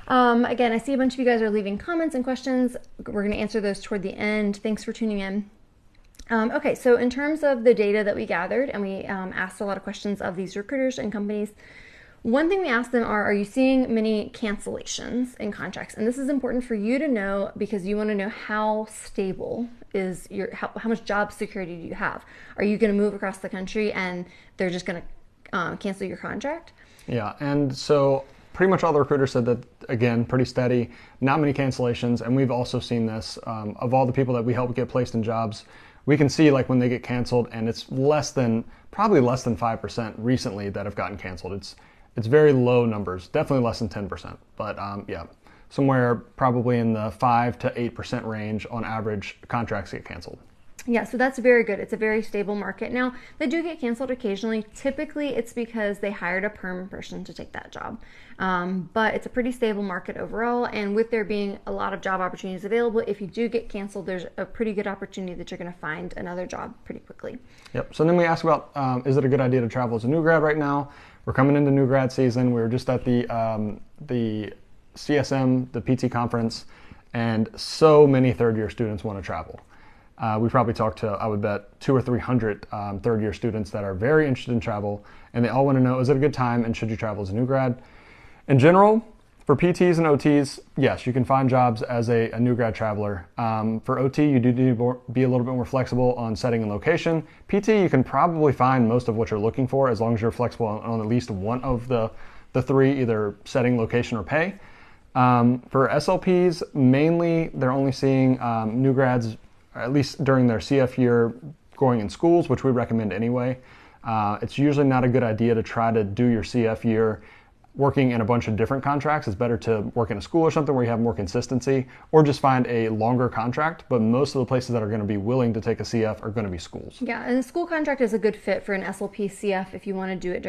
Again, I see a bunch of you guys are leaving comments and questions. We're going to answer those toward the end. Thanks for tuning in. Okay, so in terms of the data that we gathered, and we asked a lot of questions of these recruiters and companies, one thing we asked them are you seeing many cancellations in contracts? And this is important for you to know because you want to know how stable is how much job security do you have? Are you going to move across the country and they're just going to cancel your contract? Yeah, and so pretty much all the recruiters said that, again, pretty steady, not many cancellations, and we've also seen this. Of all the people that we help get placed in jobs, we can see like when they get canceled, and it's probably less than 5% recently that have gotten canceled. It's very low numbers, definitely less than 10%, but yeah, somewhere probably in the 5 to 8% range on average contracts get canceled. Yeah, so that's very good. It's a very stable market. Now, they do get canceled occasionally. Typically, it's because they hired a perm person to take that job. But it's a pretty stable market overall. And with there being a lot of job opportunities available, if you do get canceled, there's a pretty good opportunity that you're going to find another job pretty quickly. Yep. So then we asked about, is it a good idea to travel as a new grad right now? We're coming into new grad season. We were just at the CSM, the PT conference, and so many third-year students want to travel. We probably talked to, I would bet, 200 or 300 third-year students that are very interested in travel, and they all want to know, is it a good time, and should you travel as a new grad? In general, for PTs and OTs, yes, you can find jobs as a new grad traveler. For OT, you do need to be a little bit more flexible on setting and location. PT, you can probably find most of what you're looking for as long as you're flexible on at least one of the three, either setting, location, or pay. For SLPs, mainly they're only seeing new grads, at least during their CF year, going in schools, which we recommend anyway. It's usually not a good idea to try to do your CF year working in a bunch of different contracts. It's better to work in a school or something where you have more consistency, or just find a longer contract. But most of the places that are going to be willing to take a CF are going to be schools. Yeah, and a school contract is a good fit for an SLP CF if you want to do it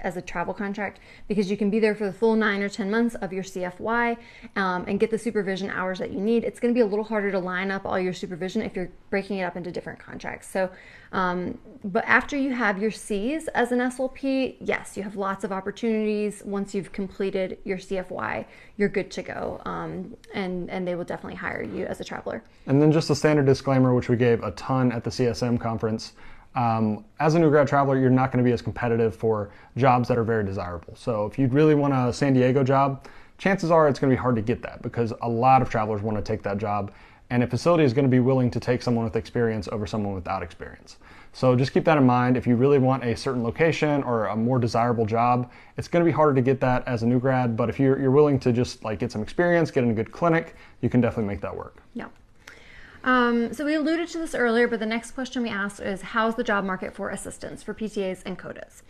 as a travel contract, because you can be there for the full 9 or 10 months of your CFY and get the supervision hours that you need. It's going to be a little harder to line up all your supervision if you're breaking it up into different contracts. So, but after you have your Cs as an SLP, yes, you have lots of opportunities. Once you've completed your CFY, you're good to go, and they will definitely hire you as a traveler. And then just a standard disclaimer, which we gave a ton at the CSM conference. As a new grad traveler, you're not going to be as competitive for jobs that are very desirable. So if you really want a San Diego job, chances are it's going to be hard to get that because a lot of travelers want to take that job, and a facility is going to be willing to take someone with experience over someone without experience. So just keep that in mind. If you really want a certain location or a more desirable job, it's going to be harder to get that as a new grad, but if you're willing to just like get some experience, get in a good clinic, you can definitely make that work. Yeah. So we alluded to this earlier, but the next question we asked is, how's the job market for assistants, for PTAs and COTAs?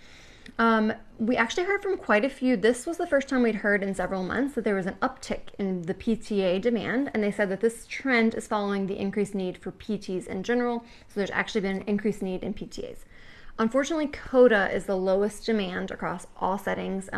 We actually heard from quite a few. This was the first time we'd heard in several months that there was an uptick in the PTA demand, and they said that this trend is following the increased need for PTs in general, so there's actually been an increased need in PTAs. Unfortunately, COTA is the lowest demand across all settings.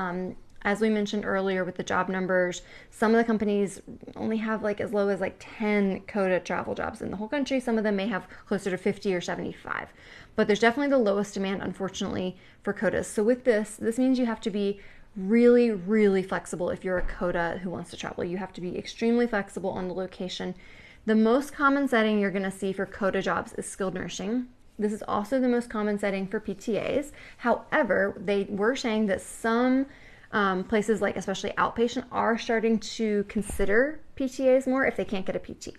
As we mentioned earlier with the job numbers, some of the companies only have like as low as like 10 COTA travel jobs in the whole country. Some of them may have closer to 50 or 75. But there's definitely the lowest demand, unfortunately, for COTAs. So with this means you have to be really, really flexible if you're a COTA who wants to travel. You have to be extremely flexible on the location. The most common setting you're going to see for COTA jobs is skilled nursing. This is also the most common setting for PTAs. However, they were saying that some places, like especially outpatient, are starting to consider PTAs more if they can't get a PT.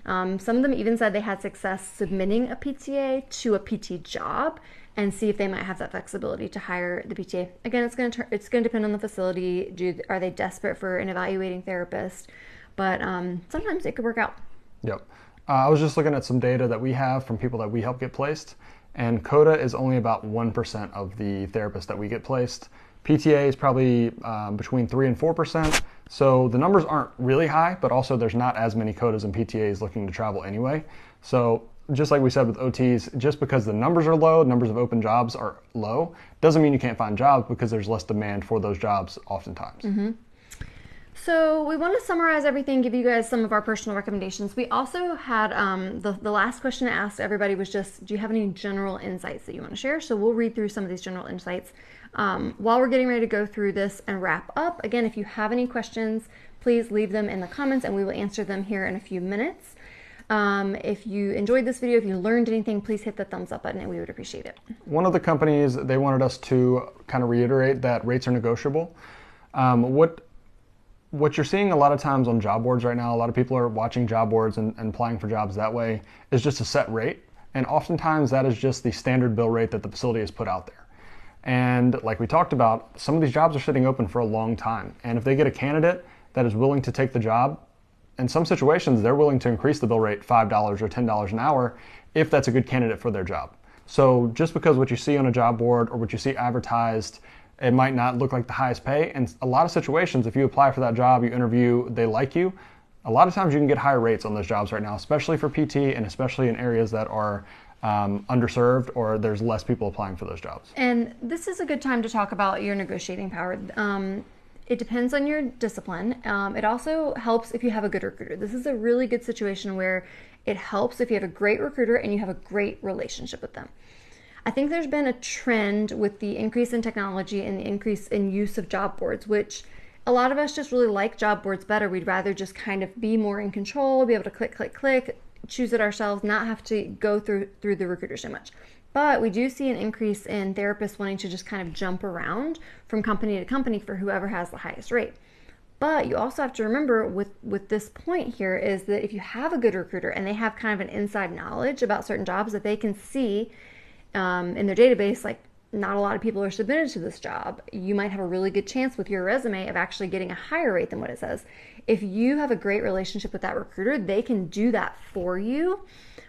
Some of them even said they had success submitting a PTA to a PT job and see if they might have that flexibility to hire the PTA. Again, it's going to depend on the facility. Are they desperate for an evaluating therapist? But sometimes it could work out. Yep. I was just looking at some data that we have from people that we help get placed, and COTA is only about 1% of the therapists that we get placed. PTA is probably between 3 and 4%. So the numbers aren't really high, but also there's not as many COTAs and PTAs looking to travel anyway. So just like we said with OTs, just because the numbers are low, numbers of open jobs are low, doesn't mean you can't find jobs, because there's less demand for those jobs oftentimes. Mm-hmm. So we want to summarize everything, give you guys some of our personal recommendations. We also had the last question I asked everybody was just, do you have any general insights that you want to share? So we'll read through some of these general insights while we're getting ready to go through this and wrap up. Again, if you have any questions, please leave them in the comments and we will answer them here in a few minutes. If you enjoyed this video, if you learned anything, please hit the thumbs up button and we would appreciate it. One of the companies, they wanted us to kind of reiterate that rates are negotiable. What you're seeing a lot of times on job boards right now, a lot of people are watching job boards and applying for jobs that way, is just a set rate. And oftentimes that is just the standard bill rate that the facility has put out there. And like we talked about, some of these jobs are sitting open for a long time. And if they get a candidate that is willing to take the job, in some situations, they're willing to increase the bill rate $5 or $10 an hour if that's a good candidate for their job. So just because what you see on a job board or what you see advertised, it might not look like the highest pay. And a lot of situations, if you apply for that job, you interview, they like you, a lot of times you can get higher rates on those jobs right now, especially for PT and especially in areas that are underserved or there's less people applying for those jobs. And this is a good time to talk about your negotiating power. It depends on your discipline. It also helps if you have a good recruiter. This is a really good situation where it helps if you have a great recruiter and you have a great relationship with them. I think there's been a trend with the increase in technology and the increase in use of job boards, which a lot of us just really like job boards better. We'd rather just kind of be more in control, be able to click, click, click, choose it ourselves, not have to go through the recruiter so much. But we do see an increase in therapists wanting to just kind of jump around from company to company for whoever has the highest rate. But you also have to remember with this point here is that if you have a good recruiter and they have kind of an inside knowledge about certain jobs that they can see in their database, like not a lot of people are submitted to this job, you might have a really good chance with your resume of actually getting a higher rate than what it says. If you have a great relationship with that recruiter, they can do that for you.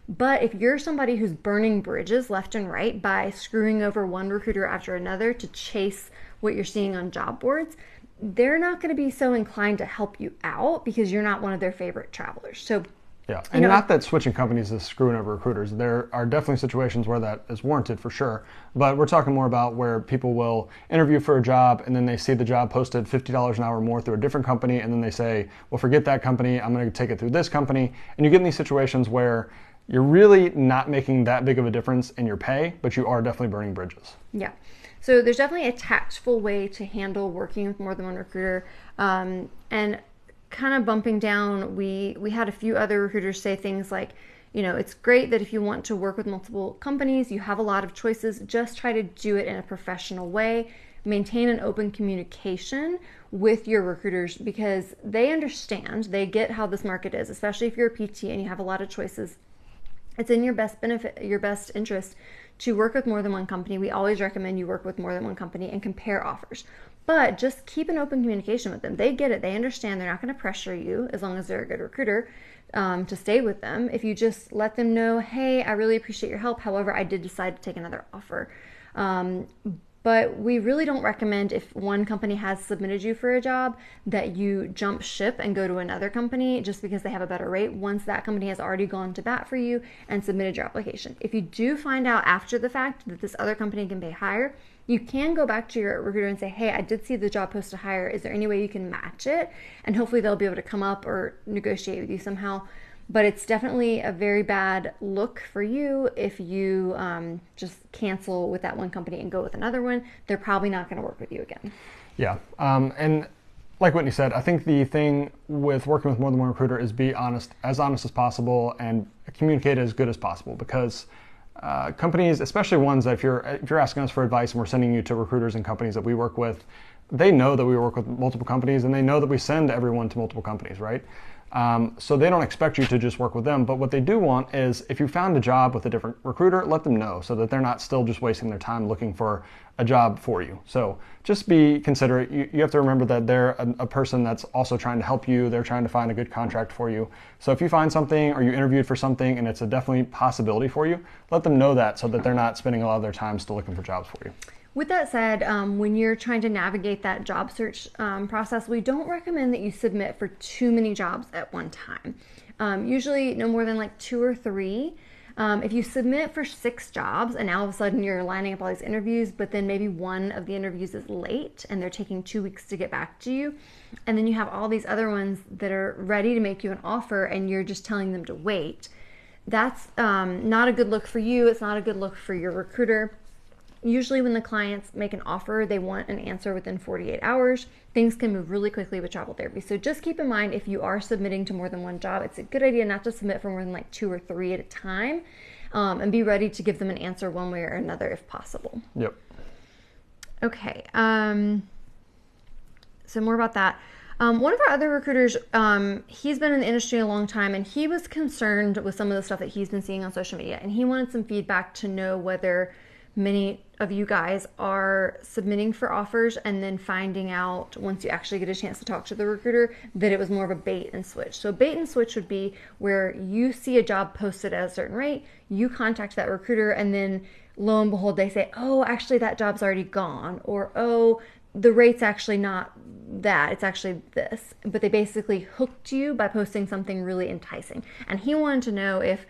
But if you're somebody who's burning bridges left and right by screwing over one recruiter after another to chase what you're seeing on job boards, they're not going to be so inclined to help you out because you're not one of their favorite travelers. So yeah, and not that switching companies is screwing over recruiters. There are definitely situations where that is warranted for sure. But we're talking more about where people will interview for a job and then they see the job posted $50 an hour more through a different company and then they say, well, forget that company, I'm going to take it through this company. And you get in these situations where you're really not making that big of a difference in your pay, but you are definitely burning bridges. Yeah. So there's definitely a tactful way to handle working with more than one recruiter. And kind of bumping down, we had a few other recruiters say things like, you know, it's great that if you want to work with multiple companies, you have a lot of choices. Just try to do it in a professional way. Maintain an open communication with your recruiters because they understand, they get how this market is, especially if you're a PT and you have a lot of choices. It's in your best benefit, your best interest to work with more than one company. We always recommend you work with more than one company and compare offers. But just keep an open communication with them. They get it. They understand. They're not going to pressure you as long as they're a good recruiter to stay with them. If you just let them know, hey, I really appreciate your help. However, I did decide to take another offer. But we really don't recommend if one company has submitted you for a job that you jump ship and go to another company just because they have a better rate once that company has already gone to bat for you and submitted your application. If you do find out after the fact that this other company can pay higher, you can go back to your recruiter and say, hey, I did see the job posted higher. Is there any way you can match it? And hopefully they'll be able to come up or negotiate with you somehow. But it's definitely a very bad look for you if you just cancel with that one company and go with another one. They're probably not going to work with you again. Yeah. And like Whitney said, I think the thing with working with more than one recruiter is be honest as possible and communicate as good as possible because companies, especially ones that if you're asking us for advice and we're sending you to recruiters and companies that we work with, they know that we work with multiple companies and they know that we send everyone to multiple companies, right? So they don't expect you to just work with them, but what they do want is if you found a job with a different recruiter, let them know so that they're not still just wasting their time looking for a job for you. So just be considerate. You have to remember that they're a person that's also trying to help you. They're trying to find a good contract for you. So if you find something or you interviewed for something and it's a definitely possibility for you, let them know that so that they're not spending a lot of their time still looking for jobs for you. With that said, when you're trying to navigate that job search process, we don't recommend that you submit for too many jobs at one time. Usually no more than like 2 or 3. If you submit for 6 jobs and now all of a sudden you're lining up all these interviews, but then maybe one of the interviews is late and they're taking 2 weeks to get back to you, and then you have all these other ones that are ready to make you an offer and you're just telling them to wait, that's not a good look for you. It's not a good look for your recruiter. Usually when the clients make an offer, they want an answer within 48 hours. Things can move really quickly with travel therapy. So just keep in mind, if you are submitting to more than one job, it's a good idea not to submit for more than like 2 or 3 at a time, and be ready to give them an answer one way or another if possible. Yep. Okay. So more about that. One of our other recruiters, he's been in the industry a long time, and he was concerned with some of the stuff that he's been seeing on social media, and he wanted some feedback to know whether many of you guys are submitting for offers and then finding out once you actually get a chance to talk to the recruiter that it was more of a bait and switch. So bait and switch would be where you see a job posted at a certain rate, you contact that recruiter, and then lo and behold, they say, oh, actually that job's already gone, or oh, the rate's actually not that, it's actually this. But they basically hooked you by posting something really enticing. And he wanted to know if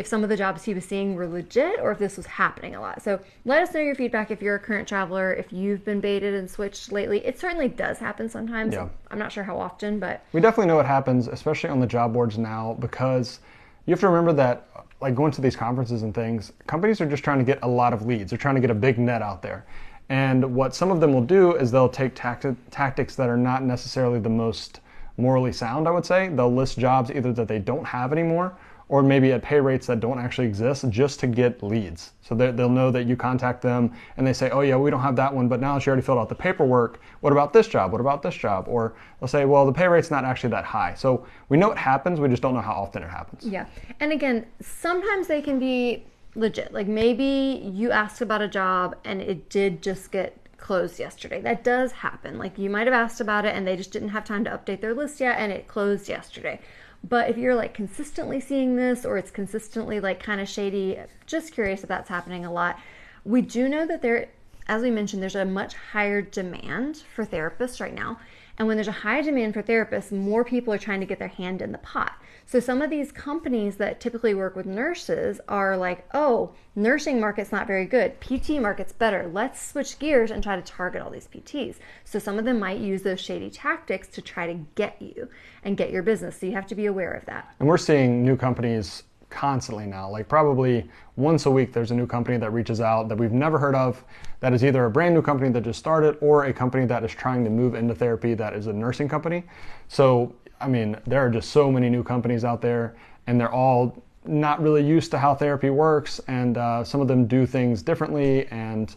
some of the jobs he was seeing were legit or if this was happening a lot. So let us know your feedback if you're a current traveler, if you've been baited and switched lately. It certainly does happen sometimes. Yeah. I'm not sure how often, but we definitely know it happens, especially on the job boards now, because you have to remember that, like, going to these conferences and things, companies are just trying to get a lot of leads. They're trying to get a big net out there. And what some of them will do is they'll take tactics that are not necessarily the most morally sound, I would say. They'll list jobs either that they don't have anymore, or maybe at pay rates that don't actually exist, just to get leads. So they'll know that you contact them and they say, oh yeah, we don't have that one, but now that you already filled out the paperwork, what about this job? What about this job? Or they'll say, well, the pay rate's not actually that high. So we know it happens, we just don't know how often it happens. Yeah, and again, sometimes they can be legit. Like maybe you asked about a job and it did just get closed yesterday. That does happen. Like you might have asked about it and they just didn't have time to update their list yet and it closed yesterday. But if you're like consistently seeing this, or it's consistently like kind of shady, just curious if that's happening a lot. We do know that there, as we mentioned, there's a much higher demand for therapists right now. And when there's a high demand for therapists, more people are trying to get their hand in the pot. So some of these companies that typically work with nurses are like, oh, nursing market's not very good. PT market's better. Let's switch gears and try to target all these PTs. So some of them might use those shady tactics to try to get you and get your business. So you have to be aware of that. And we're seeing new companies constantly now. Like probably once a week there's a new company that reaches out that we've never heard of, that is either a brand new company that just started or a company that is trying to move into therapy that is a nursing company. So I mean, there are just so many new companies out there, and they're all not really used to how therapy works, and some of them do things differently, and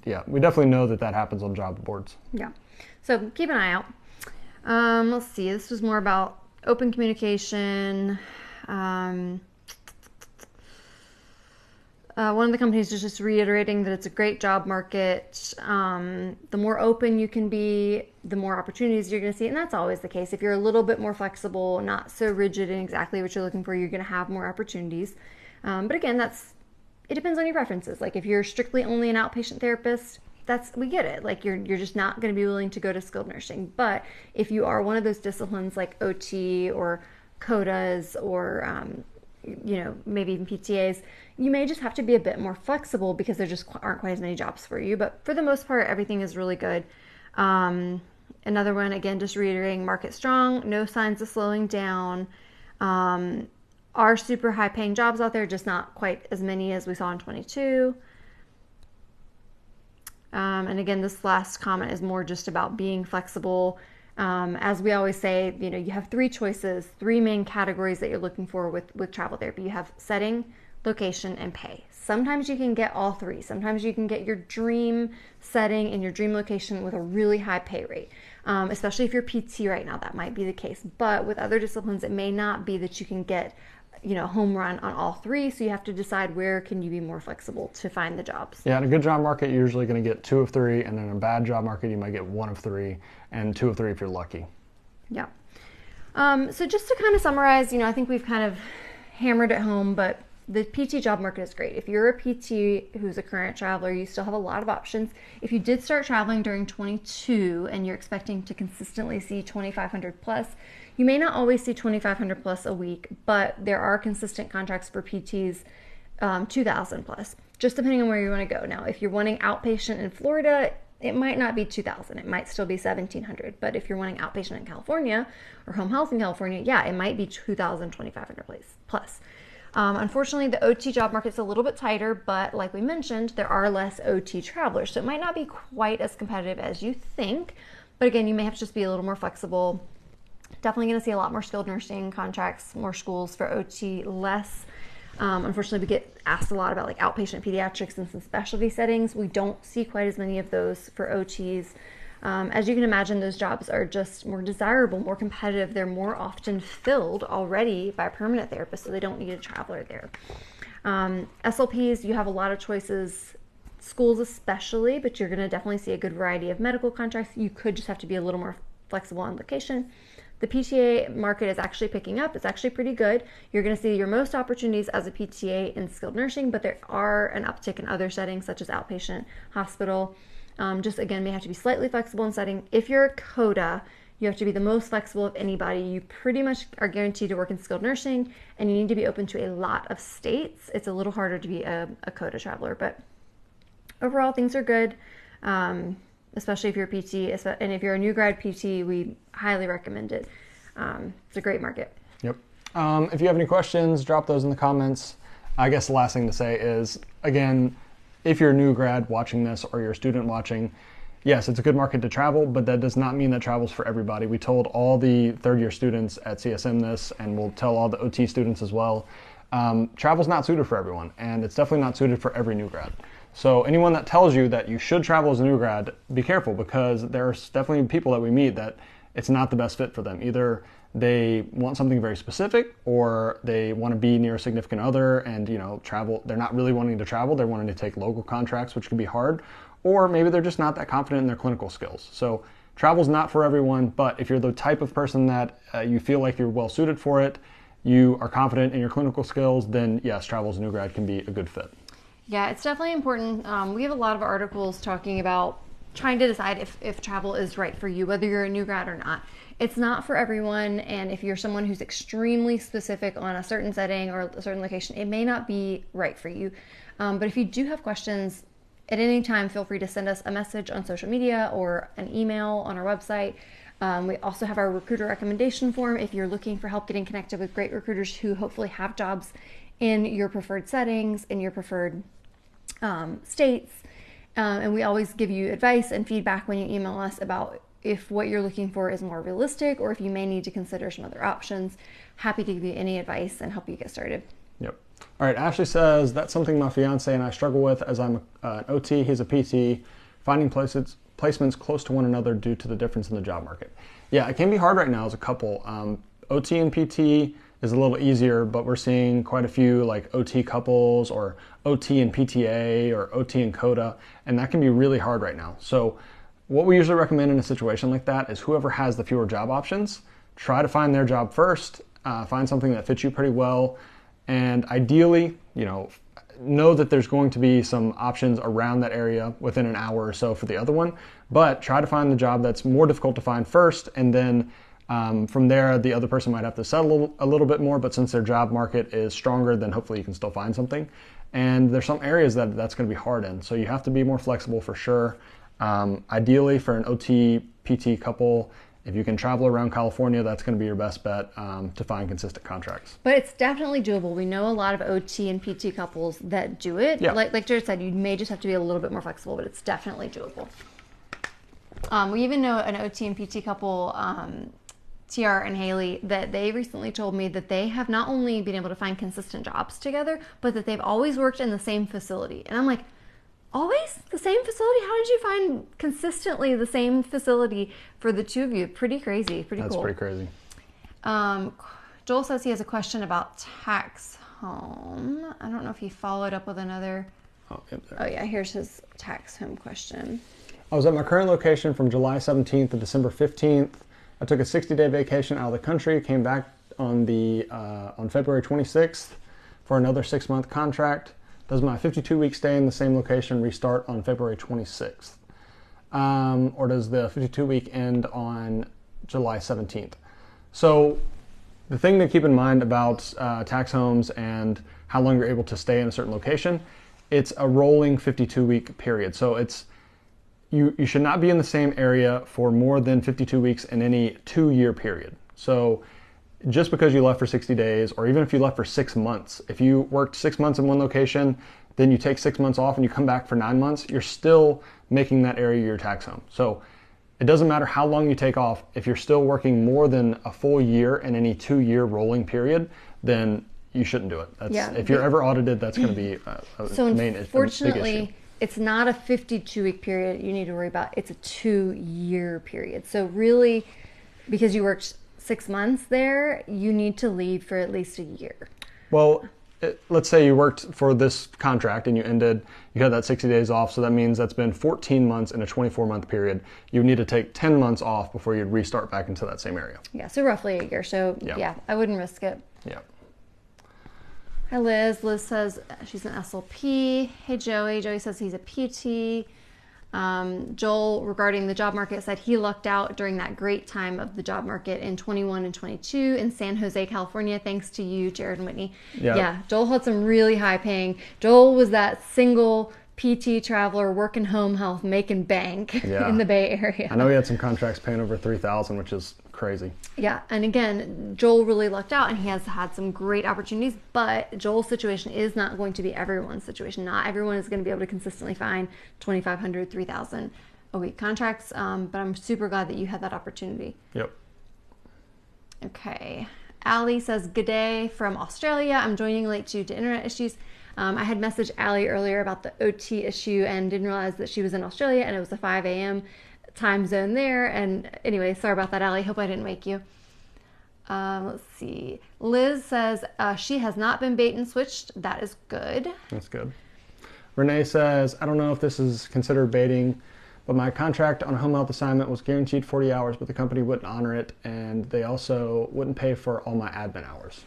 yeah, we definitely know that happens on job boards. Yeah, so keep an eye out. Let's see, this was more about open communication. One of the companies is just reiterating that it's a great job market. The more open you can be, the more opportunities you're going to see. And that's always the case. If you're a little bit more flexible, not so rigid in exactly what you're looking for, you're going to have more opportunities. But again, it depends on your preferences. Like if you're strictly only an outpatient therapist, we get it. Like you're just not going to be willing to go to skilled nursing. But if you are one of those disciplines like OT or CODAs or maybe even PTAs, you may just have to be a bit more flexible because there just aren't quite as many jobs for you. But for the most part, everything is really good. Another one, again, just reiterating, market strong, no signs of slowing down. Are super high paying jobs out there, just not quite as many as we saw in 22. And again, this last comment is more just about being flexible. As we always say, you have 3 choices, 3 main categories that you're looking for with travel therapy. You have setting, location, and pay. Sometimes you can get all 3. Sometimes you can get your dream setting and your dream location with a really high pay rate. Especially if you're PT right now, that might be the case. But with other disciplines, it may not be that you can get home run on all 3. So you have to decide where can you be more flexible to find the jobs. Yeah, in a good job market, you're usually going to get 2 of 3, and in a bad job market, you might get 1 of 3, and 2 of 3 if you're lucky. Yeah. So just to kind of summarize, I think we've kind of hammered it home, but the PT job market is great. If you're a PT who's a current traveler, you still have a lot of options. If you did start traveling during 22 and you're expecting to consistently see 2,500 plus, you may not always see 2,500 plus a week, but there are consistent contracts for PTs 2,000 plus, just depending on where you want to go. Now, if you're wanting outpatient in Florida, it might not be 2,000. It might still be 1,700. But if you're wanting outpatient in California or home health in California, yeah, it might be 2,000, 2,500 plus. Unfortunately, the OT job market's a little bit tighter, but like we mentioned, there are less OT travelers. So it might not be quite as competitive as you think. But again, you may have to just be a little more flexible. Definitely going to see a lot more skilled nursing contracts, more schools for OT, less. Unfortunately, we get asked a lot about like outpatient pediatrics and some specialty settings. We don't see quite as many of those for OTs. As you can imagine, those jobs are just more desirable, more competitive. They're more often filled already by a permanent therapist, so they don't need a traveler there. SLPs, you have a lot of choices, schools especially, but you're going to definitely see a good variety of medical contracts. You could just have to be a little more flexible on location. The PTA market is actually picking up. It's actually pretty good. You're going to see your most opportunities as a PTA in skilled nursing, but there are an uptick in other settings such as outpatient, hospital. Just again, may have to be slightly flexible in setting. If you're a CODA, you have to be the most flexible of anybody. You pretty much are guaranteed to work in skilled nursing, and you need to be open to a lot of states. It's a little harder to be a CODA traveler, but overall things are good. Especially if you're a PT, and if you're a new grad PT, we highly recommend it. It's a great market. Yep. If you have any questions, drop those in the comments. I guess the last thing to say is, again, if you're a new grad watching this or you're a student watching, yes, it's a good market to travel, but that does not mean that travel's for everybody. We told all the third-year students at CSM this, and we'll tell all the OT students as well. Travel's not suited for everyone, and it's definitely not suited for every new grad. So anyone that tells you that you should travel as a new grad, be careful, because there's definitely people that we meet that it's not the best fit for them. Either they want something very specific, or they want to be near a significant other and, travel. They're not really wanting to travel. They're wanting to take local contracts, which can be hard. Or maybe they're just not that confident in their clinical skills. So travel's not for everyone, but if you're the type of person that you feel like you're well suited for it, you are confident in your clinical skills, then yes, travel as a new grad can be a good fit. Yeah, it's definitely important. We have a lot of articles talking about trying to decide if travel is right for you, whether you're a new grad or not. It's not for everyone, and if you're someone who's extremely specific on a certain setting or a certain location, it may not be right for you. But if you do have questions, at any time, feel free to send us a message on social media or an email on our website. We also have our recruiter recommendation form if you're looking for help getting connected with great recruiters who hopefully have jobs in your preferred settings, in your preferred states. And we always give you advice and feedback when you email us about if what you're looking for is more realistic or if you may need to consider some other options. Happy to give you any advice and help you get started. Yep. All right, Ashley says, that's something my fiance and I struggle with as I'm an OT, he's a PT, finding placements close to one another due to the difference in the job market. Yeah, it can be hard right now as a couple. OT and PT is a little easier, but we're seeing quite a few like OT couples or OT and PTA or OT and CODA, and that can be really hard right now. So what we usually recommend in a situation like that is whoever has the fewer job options, try to find their job first, find something that fits you pretty well, and ideally, know that there's going to be some options around that area within an hour or so for the other one, but try to find the job that's more difficult to find first, and then from there, the other person might have to settle a little bit more, but since their job market is stronger, then hopefully you can still find something. And there's some areas that's going to be hard in, so you have to be more flexible for sure. Ideally, for an OT PT couple, if you can travel around California, that's going to be your best bet to find consistent contracts. But it's definitely doable. We know a lot of OT and PT couples that do it. Yeah. Like Jared said, you may just have to be a little bit more flexible, but it's definitely doable. We even know an OT and PT couple, TR and Haley, that they recently told me that they have not only been able to find consistent jobs together, but that they've always worked in the same facility. And I'm like, always the same facility? How did you find consistently the same facility for the two of you? Pretty crazy. Pretty cool. That's pretty crazy. Joel says he has a question about tax home. I don't know if he followed up with another. Oh Yeah, here's his tax home question. I was at my current location from July 17th to December 15th. I took a 60-day vacation out of the country, came back on February 26th for another 6-month contract. Does my 52-week stay in the same location restart on February 26th? Or does the 52-week end on July 17th? So the thing to keep in mind about tax homes and how long you're able to stay in a certain location, it's a rolling 52-week period. So you should not be in the same area for more than 52 weeks in any 2-year period. So just because you left for 60 days, or even if you left for 6 months, if you worked 6 months in one location, then you take 6 months off and you come back for 9 months, you're still making that area your tax home. So it doesn't matter how long you take off. If you're still working more than a full year in any 2-year rolling period, then you shouldn't do it. If you're ever audited, that's going to be a big issue. It's not a 52-week period you need to worry about. It's a 2-year period. So really, because you worked 6 months there, you need to leave for at least a year. Well, let's say you worked for this contract and you had that 60 days off. So that means that's been 14 months in a 24-month period. You need to take 10 months off before you'd restart back into that same area. Yeah, so roughly a year. So yeah, I wouldn't risk it. Yeah. Hi, Liz. Liz says she's an SLP. Hey, Joey. Joey says he's a PT. Joel, regarding the job market, said he lucked out during that great time of the job market in 21 and 22 in San Jose, California, thanks to you, Jared and Whitney. Yeah, Joel had some really high paying. Joel was that single PT traveler working home health, making bank in the Bay Area. I know he had some contracts paying over $3,000, which is crazy. Yeah, and again, Joel really lucked out and he has had some great opportunities, but Joel's situation is not going to be everyone's situation. Not everyone is going to be able to consistently find $2,500, $3,000 a week contracts, but I'm super glad that you had that opportunity. Yep. Okay. Allie says, good day from Australia. I'm joining late due to internet issues. I had messaged Allie earlier about the OT issue and didn't realize that she was in Australia and it was a 5 a.m. time zone there. And anyway, sorry about that, Allie. Hope I didn't wake you. Let's see. Liz says she has not been bait and switched. That is good. That's good. Renee says, I don't know if this is considered baiting, but my contract on a home health assignment was guaranteed 40 hours, but the company wouldn't honor it. And they also wouldn't pay for all my admin hours.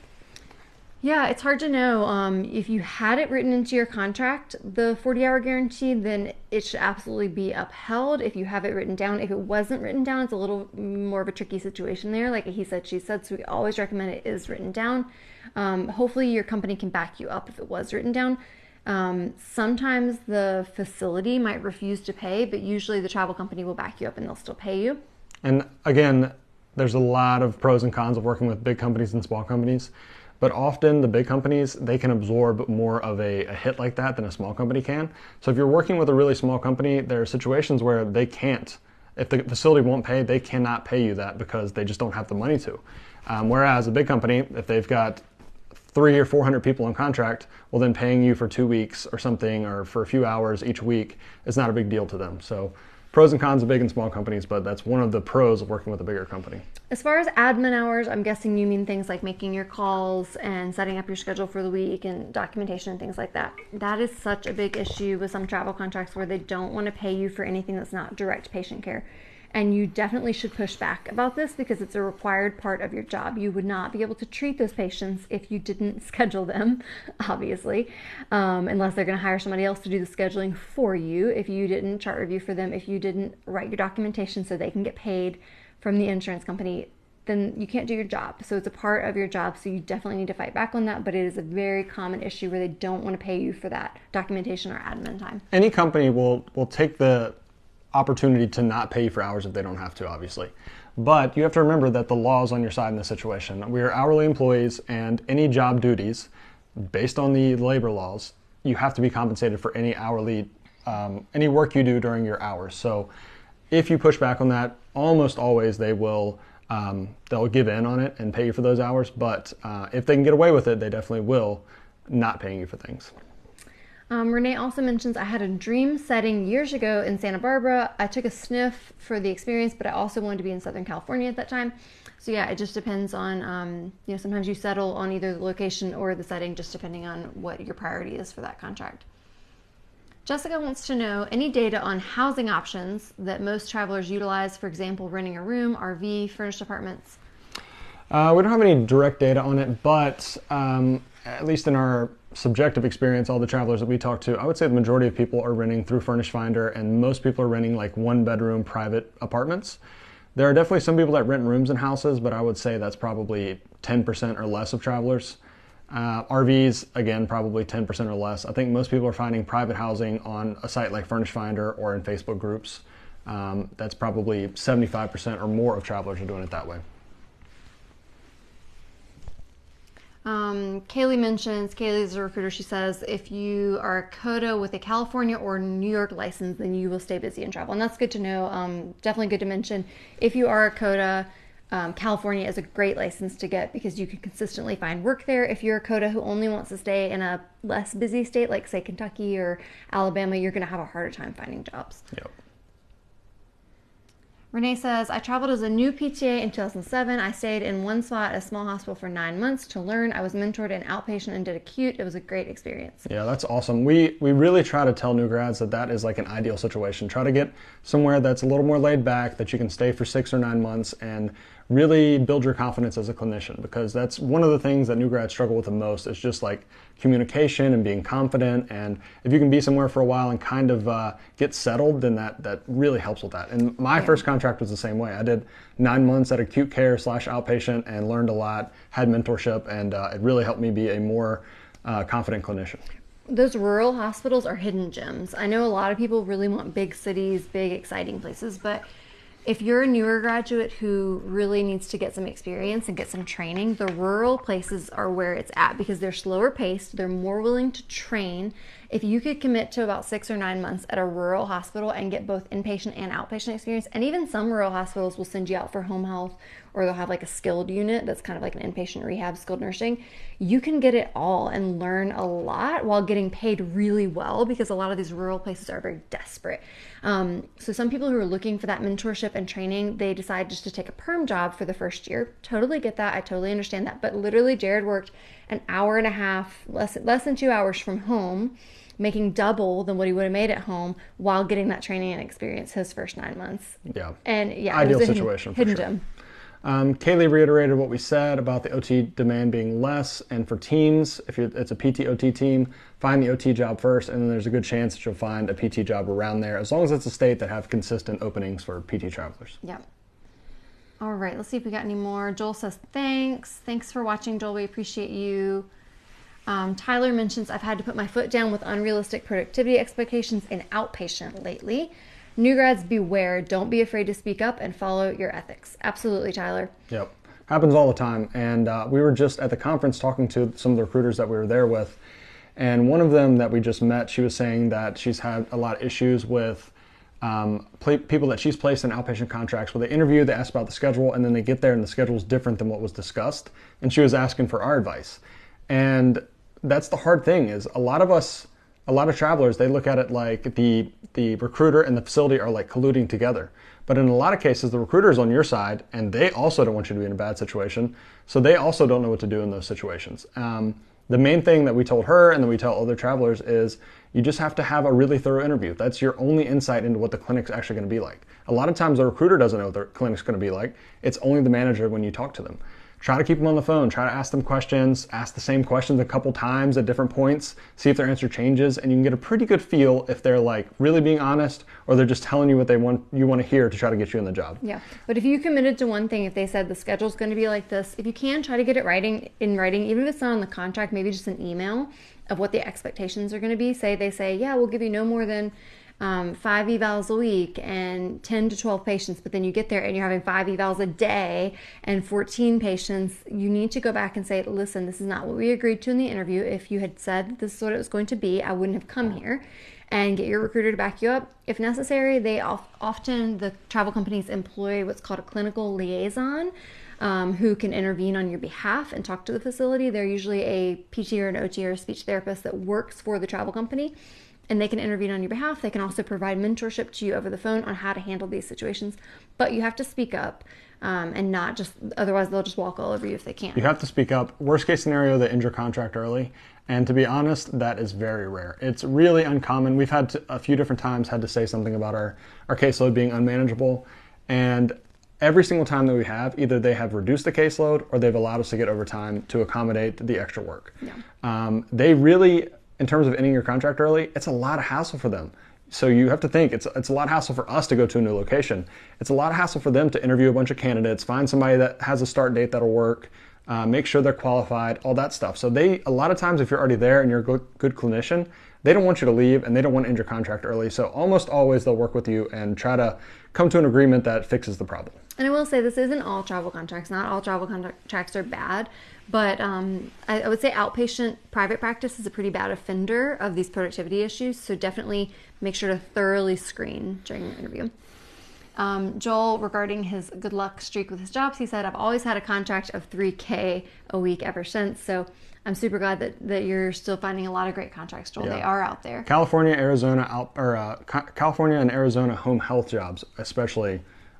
Yeah, it's hard to know. If you had it written into your contract, the 40-hour guarantee, then it should absolutely be upheld. If you have it written down, if it wasn't written down, it's a little more of a tricky situation there. Like he said, she said, so we always recommend it is written down. Hopefully your company can back you up if it was written down. Sometimes the facility might refuse to pay, but usually the travel company will back you up and they'll still pay you. And again, there's a lot of pros and cons of working with big companies and small companies. But often the big companies, they can absorb more of a hit like that than a small company can. So if you're working with a really small company, there are situations where they can't. If the facility won't pay, they cannot pay you that because they just don't have the money to. Whereas a big company, if they've got 300 or 400 people on contract, well then paying you for 2 weeks or something or for a few hours each week is not a big deal to them. So pros and cons of big and small companies, but that's one of the pros of working with a bigger company. As far as admin hours, I'm guessing you mean things like making your calls and setting up your schedule for the week and documentation and things like that. That is such a big issue with some travel contracts where they don't want to pay you for anything that's not direct patient care. And you definitely should push back about this because it's a required part of your job. You would not be able to treat those patients if you didn't schedule them, obviously, unless they're going to hire somebody else to do the scheduling for you. If you didn't chart review for them, if you didn't write your documentation so they can get paid from the insurance company, then you can't do your job. So it's a part of your job, so you definitely need to fight back on that, but it is a very common issue where they don't want to pay you for that documentation or admin time. Any company will take the opportunity to not pay you for hours if they don't have to, obviously. But you have to remember that the law is on your side in this situation. We are hourly employees, and any job duties, based on the labor laws, you have to be compensated for any hourly, any work you do during your hours. So if you push back on that, almost always they will, they'll give in on it and pay you for those hours. But if they can get away with it, they definitely will not paying you for things. Renee also mentions, I had a dream setting years ago in Santa Barbara. I took a sniff for the experience, but I also wanted to be in Southern California at that time. So yeah, it just depends on, sometimes you settle on either the location or the setting, just depending on what your priority is for that contract. Jessica wants to know any data on housing options that most travelers utilize, for example, renting a room, RV, furnished apartments. We don't have any direct data on it, but at least in our subjective experience, all the travelers that we talk to, I would say the majority of people are renting through Furnish Finder, and most people are renting like 1-bedroom private apartments. There are definitely some people that rent rooms in houses, but I would say that's probably 10% or less of travelers. RVs, again, probably 10% or less. I think most people are finding private housing on a site like Furnish Finder or in Facebook groups. That's probably 75% or more of travelers are doing it that way. Kaylee's a recruiter. She says, if you are a CODA with a California or New York license, then you will stay busy and travel. And that's good to know. Definitely good to mention. If you are a CODA, California is a great license to get because you can consistently find work there. If you're a CODA who only wants to stay in a less busy state, like say Kentucky or Alabama, you're going to have a harder time finding jobs. Yep. Renee says, I traveled as a new PTA in 2007. I stayed in one spot at a small hospital for 9 months to learn. I was mentored in outpatient and did acute. It was a great experience. Yeah, that's awesome. We really try to tell new grads that is like an ideal situation. Try to get somewhere that's a little more laid back, that you can stay for 6 or 9 months and really build your confidence as a clinician, because that's one of the things that new grads struggle with the most is just like communication and being confident. And if you can be somewhere for a while and kind of get settled, then that really helps with that. And my first contract was the same way. I did 9 months at acute care / outpatient and learned a lot, had mentorship, and it really helped me be a more confident clinician. Those rural hospitals are hidden gems. I know a lot of people really want big cities, big exciting places, but if you're a newer graduate who really needs to get some experience and get some training, the rural places are where it's at because they're slower paced, they're more willing to train. If you could commit to about 6 or 9 months at a rural hospital and get both inpatient and outpatient experience, and even some rural hospitals will send you out for home health, or they'll have like a skilled unit that's kind of like an inpatient rehab, skilled nursing, you can get it all and learn a lot while getting paid really well, because a lot of these rural places are very desperate. So some people who are looking for that mentorship and training, they decide just to take a perm job for the first year. Totally get that. I totally understand that. But literally, Jared worked an hour and a half, less than 2 hours from home, making double than what he would have made at home while getting that training and experience his first 9 months. Yeah. And yeah, ideal it was a situation hidden for sure. gem. Kaylee reiterated what we said about the OT demand being less, and for teams, if it's a PT-OT team, find the OT job first, and then there's a good chance that you'll find a PT job around there, as long as it's a state that have consistent openings for PT travelers. Yeah. All right, let's see if we got any more. Joel says, thanks. Thanks for watching, Joel. We appreciate you. Tyler mentions, I've had to put my foot down with unrealistic productivity expectations in outpatient lately. New grads, beware. Don't be afraid to speak up and follow your ethics. Absolutely, Tyler. Yep. Happens all the time. And we were just at the conference talking to some of the recruiters that we were there with. And one of them that we just met, she was saying that she's had a lot of issues with people that she's placed in outpatient contracts where they interview, they ask about the schedule, and then they get there and the schedule is different than what was discussed. And she was asking for our advice. And that's the hard thing, is a lot of travelers, they look at it like the recruiter and the facility are like colluding together. But in a lot of cases, the recruiter is on your side and they also don't want you to be in a bad situation. So they also don't know what to do in those situations. The main thing that we told her and that we tell other travelers is you just have to have a really thorough interview. That's your only insight into what the clinic's actually going to be like. A lot of times the recruiter doesn't know what the clinic's going to be like. It's only the manager when you talk to them. Try to keep them on the phone, try to ask them questions, ask the same questions a couple times at different points, see if their answer changes, and you can get a pretty good feel if they're like really being honest or they're just telling you what you want to hear to try to get you in the job. Yeah, but if you committed to one thing, if they said the schedule's going to be like this, if you can, try to get it in writing, even if it's not on the contract, maybe just an email of what the expectations are going to be. They say, yeah, we'll give you no more than 5 evals a week and 10 to 12 patients, but then you get there and you're having 5 evals a day and 14 patients. You need to go back and say, listen, this is not what we agreed to in the interview. If you had said this is what it was going to be, I wouldn't have come here. And get your recruiter to back you up. If necessary, often the travel companies employ what's called a clinical liaison, who can intervene on your behalf and talk to the facility. They're usually a PT or an OT or a speech therapist that works for the travel company, and they can intervene on your behalf. They can also provide mentorship to you over the phone on how to handle these situations. But you have to speak up and not just, otherwise they'll just walk all over you if they can't. You have to speak up. Worst case scenario, they end your contract early. And to be honest, that is very rare. It's really uncommon. We've had a few different times had to say something about our caseload being unmanageable. And every single time that we have, either they have reduced the caseload or they've allowed us to get overtime to accommodate the extra work. Yeah. They really, in terms of ending your contract early, it's a lot of hassle for them. So you have to think, it's a lot of hassle for us to go to a new location. It's a lot of hassle for them to interview a bunch of candidates, find somebody that has a start date that'll work, make sure they're qualified, all that stuff. So a lot of times if you're already there and you're a good clinician, they don't want you to leave and they don't want to end your contract early. So almost always they'll work with you and try to come to an agreement that fixes the problem. And I will say this isn't all travel contracts. Not all travel contracts are bad, but I would say outpatient private practice is a pretty bad offender of these productivity issues. So definitely make sure to thoroughly screen during your interview. Joel, regarding his good luck streak with his jobs, he said, I've always had a contract of $3K a week ever since. So I'm super glad that you're still finding a lot of great contracts, Joel. Yeah. They are out there. California, Arizona, California and Arizona home health jobs, especially,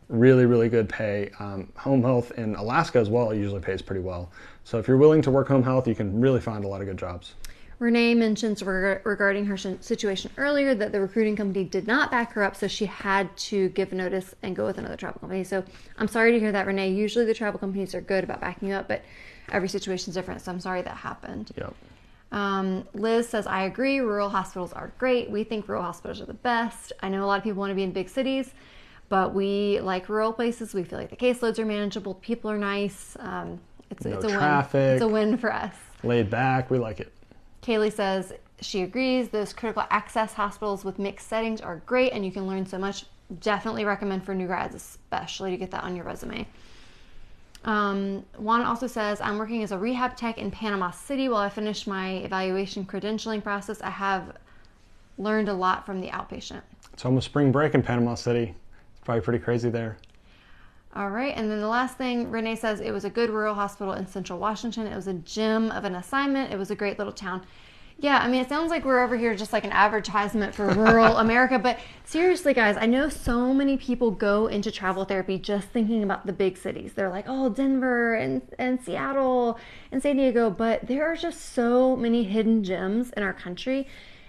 really, really good pay. Home health in Alaska as well usually pays pretty well. So if you're willing to work home health, you can really find a lot of good jobs. Renee mentions regarding her situation earlier that the recruiting company did not back her up, so she had to give notice and go with another travel company. So I'm sorry to hear that, Renee. Usually the travel companies are good about backing you up, but every situation is different, so I'm sorry that happened. Yep. Liz says, I agree. Rural hospitals are great. We think rural hospitals are the best. I know a lot of people want to be in big cities, but we like rural places. We feel like the caseloads are manageable. People are nice. It's a traffic. Win. It's a win for us. Laid back. We like it. Kaylee says she agrees. Those critical access hospitals with mixed settings are great, and you can learn so much. Definitely recommend for new grads, especially to get that on your resume. Juan also says, I'm working as a rehab tech in Panama City. While I finish my evaluation credentialing process, I have learned a lot from the outpatient. It's almost spring break in Panama City. It's probably pretty crazy there. All right, and then the last thing, Renee says it was a good rural hospital in Central Washington. It was a gem of an assignment. It was a great little town. Yeah, I mean, it sounds like we're over here just like an advertisement for rural America, but seriously, guys, I know so many people go into travel therapy just thinking about the big cities. They're like, oh, Denver and Seattle and San Diego, but there are just so many hidden gems in our country.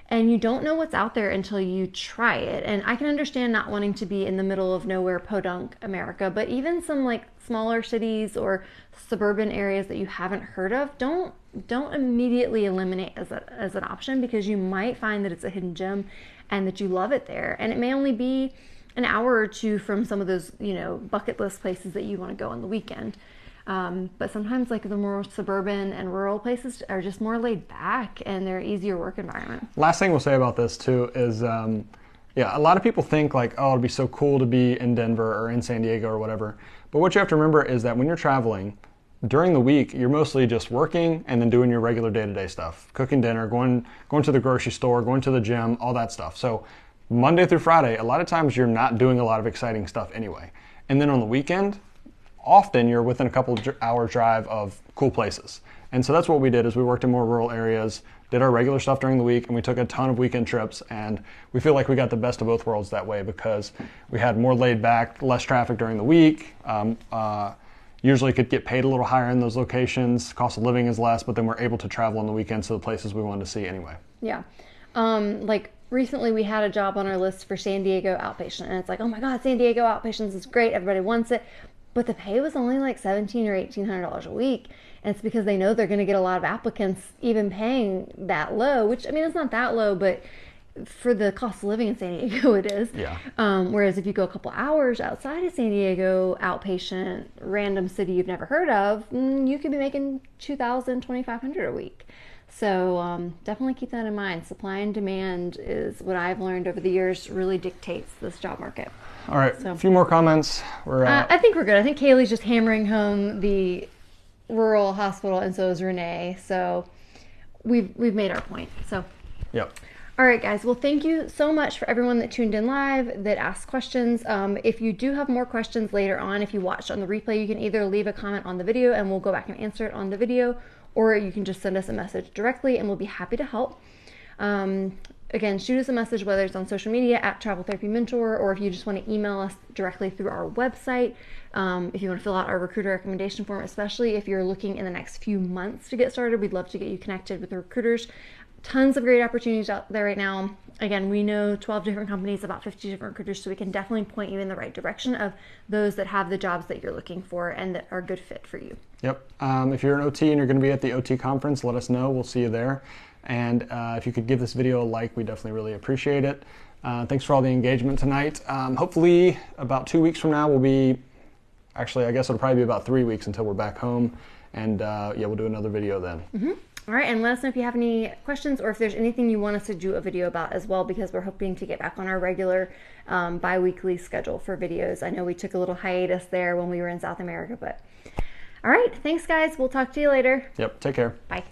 And you don't know what's out there until you try it. And I can understand not wanting to be in the middle of nowhere, podunk America, but even some like smaller cities or suburban areas that you haven't heard of, don't immediately eliminate as an option, because you might find that it's a hidden gem and that you love it there. And it may only be an hour or two from some of those, bucket list places that you want to go on the weekend. But sometimes like the more suburban and rural places are just more laid back and they're easier work environment. Last thing we'll say about this too is, a lot of people think like, oh, it'd be so cool to be in Denver or in San Diego or whatever. But what you have to remember is that when you're traveling during the week, you're mostly just working and then doing your regular day-to-day stuff, cooking dinner, going to the grocery store, going to the gym, all that stuff. So Monday through Friday, a lot of times you're not doing a lot of exciting stuff anyway. And then on the weekend, often you're within a couple of hour drive of cool places. And so that's what we did, is we worked in more rural areas, did our regular stuff during the week, and we took a ton of weekend trips. And we feel like we got the best of both worlds that way, because we had more laid back, less traffic during the week, usually could get paid a little higher in those locations, cost of living is less, but then we're able to travel on the weekends to the places we wanted to see anyway. Yeah. Like recently we had a job on our list for San Diego outpatient, and it's like, oh my God, San Diego outpatients is great, everybody wants it. But the pay was only like $1,700 or $1,800 a week. And it's because they know they're going to get a lot of applicants even paying that low, which, I mean, it's not that low, but for the cost of living in San Diego, it is. Yeah. Whereas if you go a couple hours outside of San Diego, outpatient, random city you've never heard of, you could be making $2,000, $2,500 a week. So definitely keep that in mind. Supply and demand is what I've learned over the years really dictates this job market. All right, a few more comments. I think we're good. I think Kaylee's just hammering home the rural hospital, and so is Renee. So we've made our point. So yep. All right, guys. Well, thank you so much for everyone that tuned in live, that asked questions. If you do have more questions later on, if you watched on the replay, you can either leave a comment on the video and we'll go back and answer it on the video, or you can just send us a message directly and we'll be happy to help. Again, shoot us a message, whether it's on social media at Travel Therapy Mentor, or if you just want to email us directly through our website. If you want to fill out our recruiter recommendation form, especially if you're looking in the next few months to get started, we'd love to get you connected with the recruiters. Tons of great opportunities out there right now. Again, we know 12 different companies, about 50 different recruiters, so we can definitely point you in the right direction of those that have the jobs that you're looking for and that are a good fit for you. Yep. If you're an OT and you're going to be at the OT conference, let us know. We'll see you there. And if you could give this video a like, we definitely really appreciate it. Thanks for all the engagement tonight. Hopefully about 2 weeks from now we'll be, actually I guess it'll probably be about 3 weeks until we're back home. And we'll do another video then. All right, and let us know if you have any questions or if there's anything you want us to do a video about as well, because we're hoping to get back on our regular bi-weekly schedule for videos. I know we took a little hiatus there when we were in South America, but all right, thanks guys. We'll talk to you later. Yep, take care. Bye.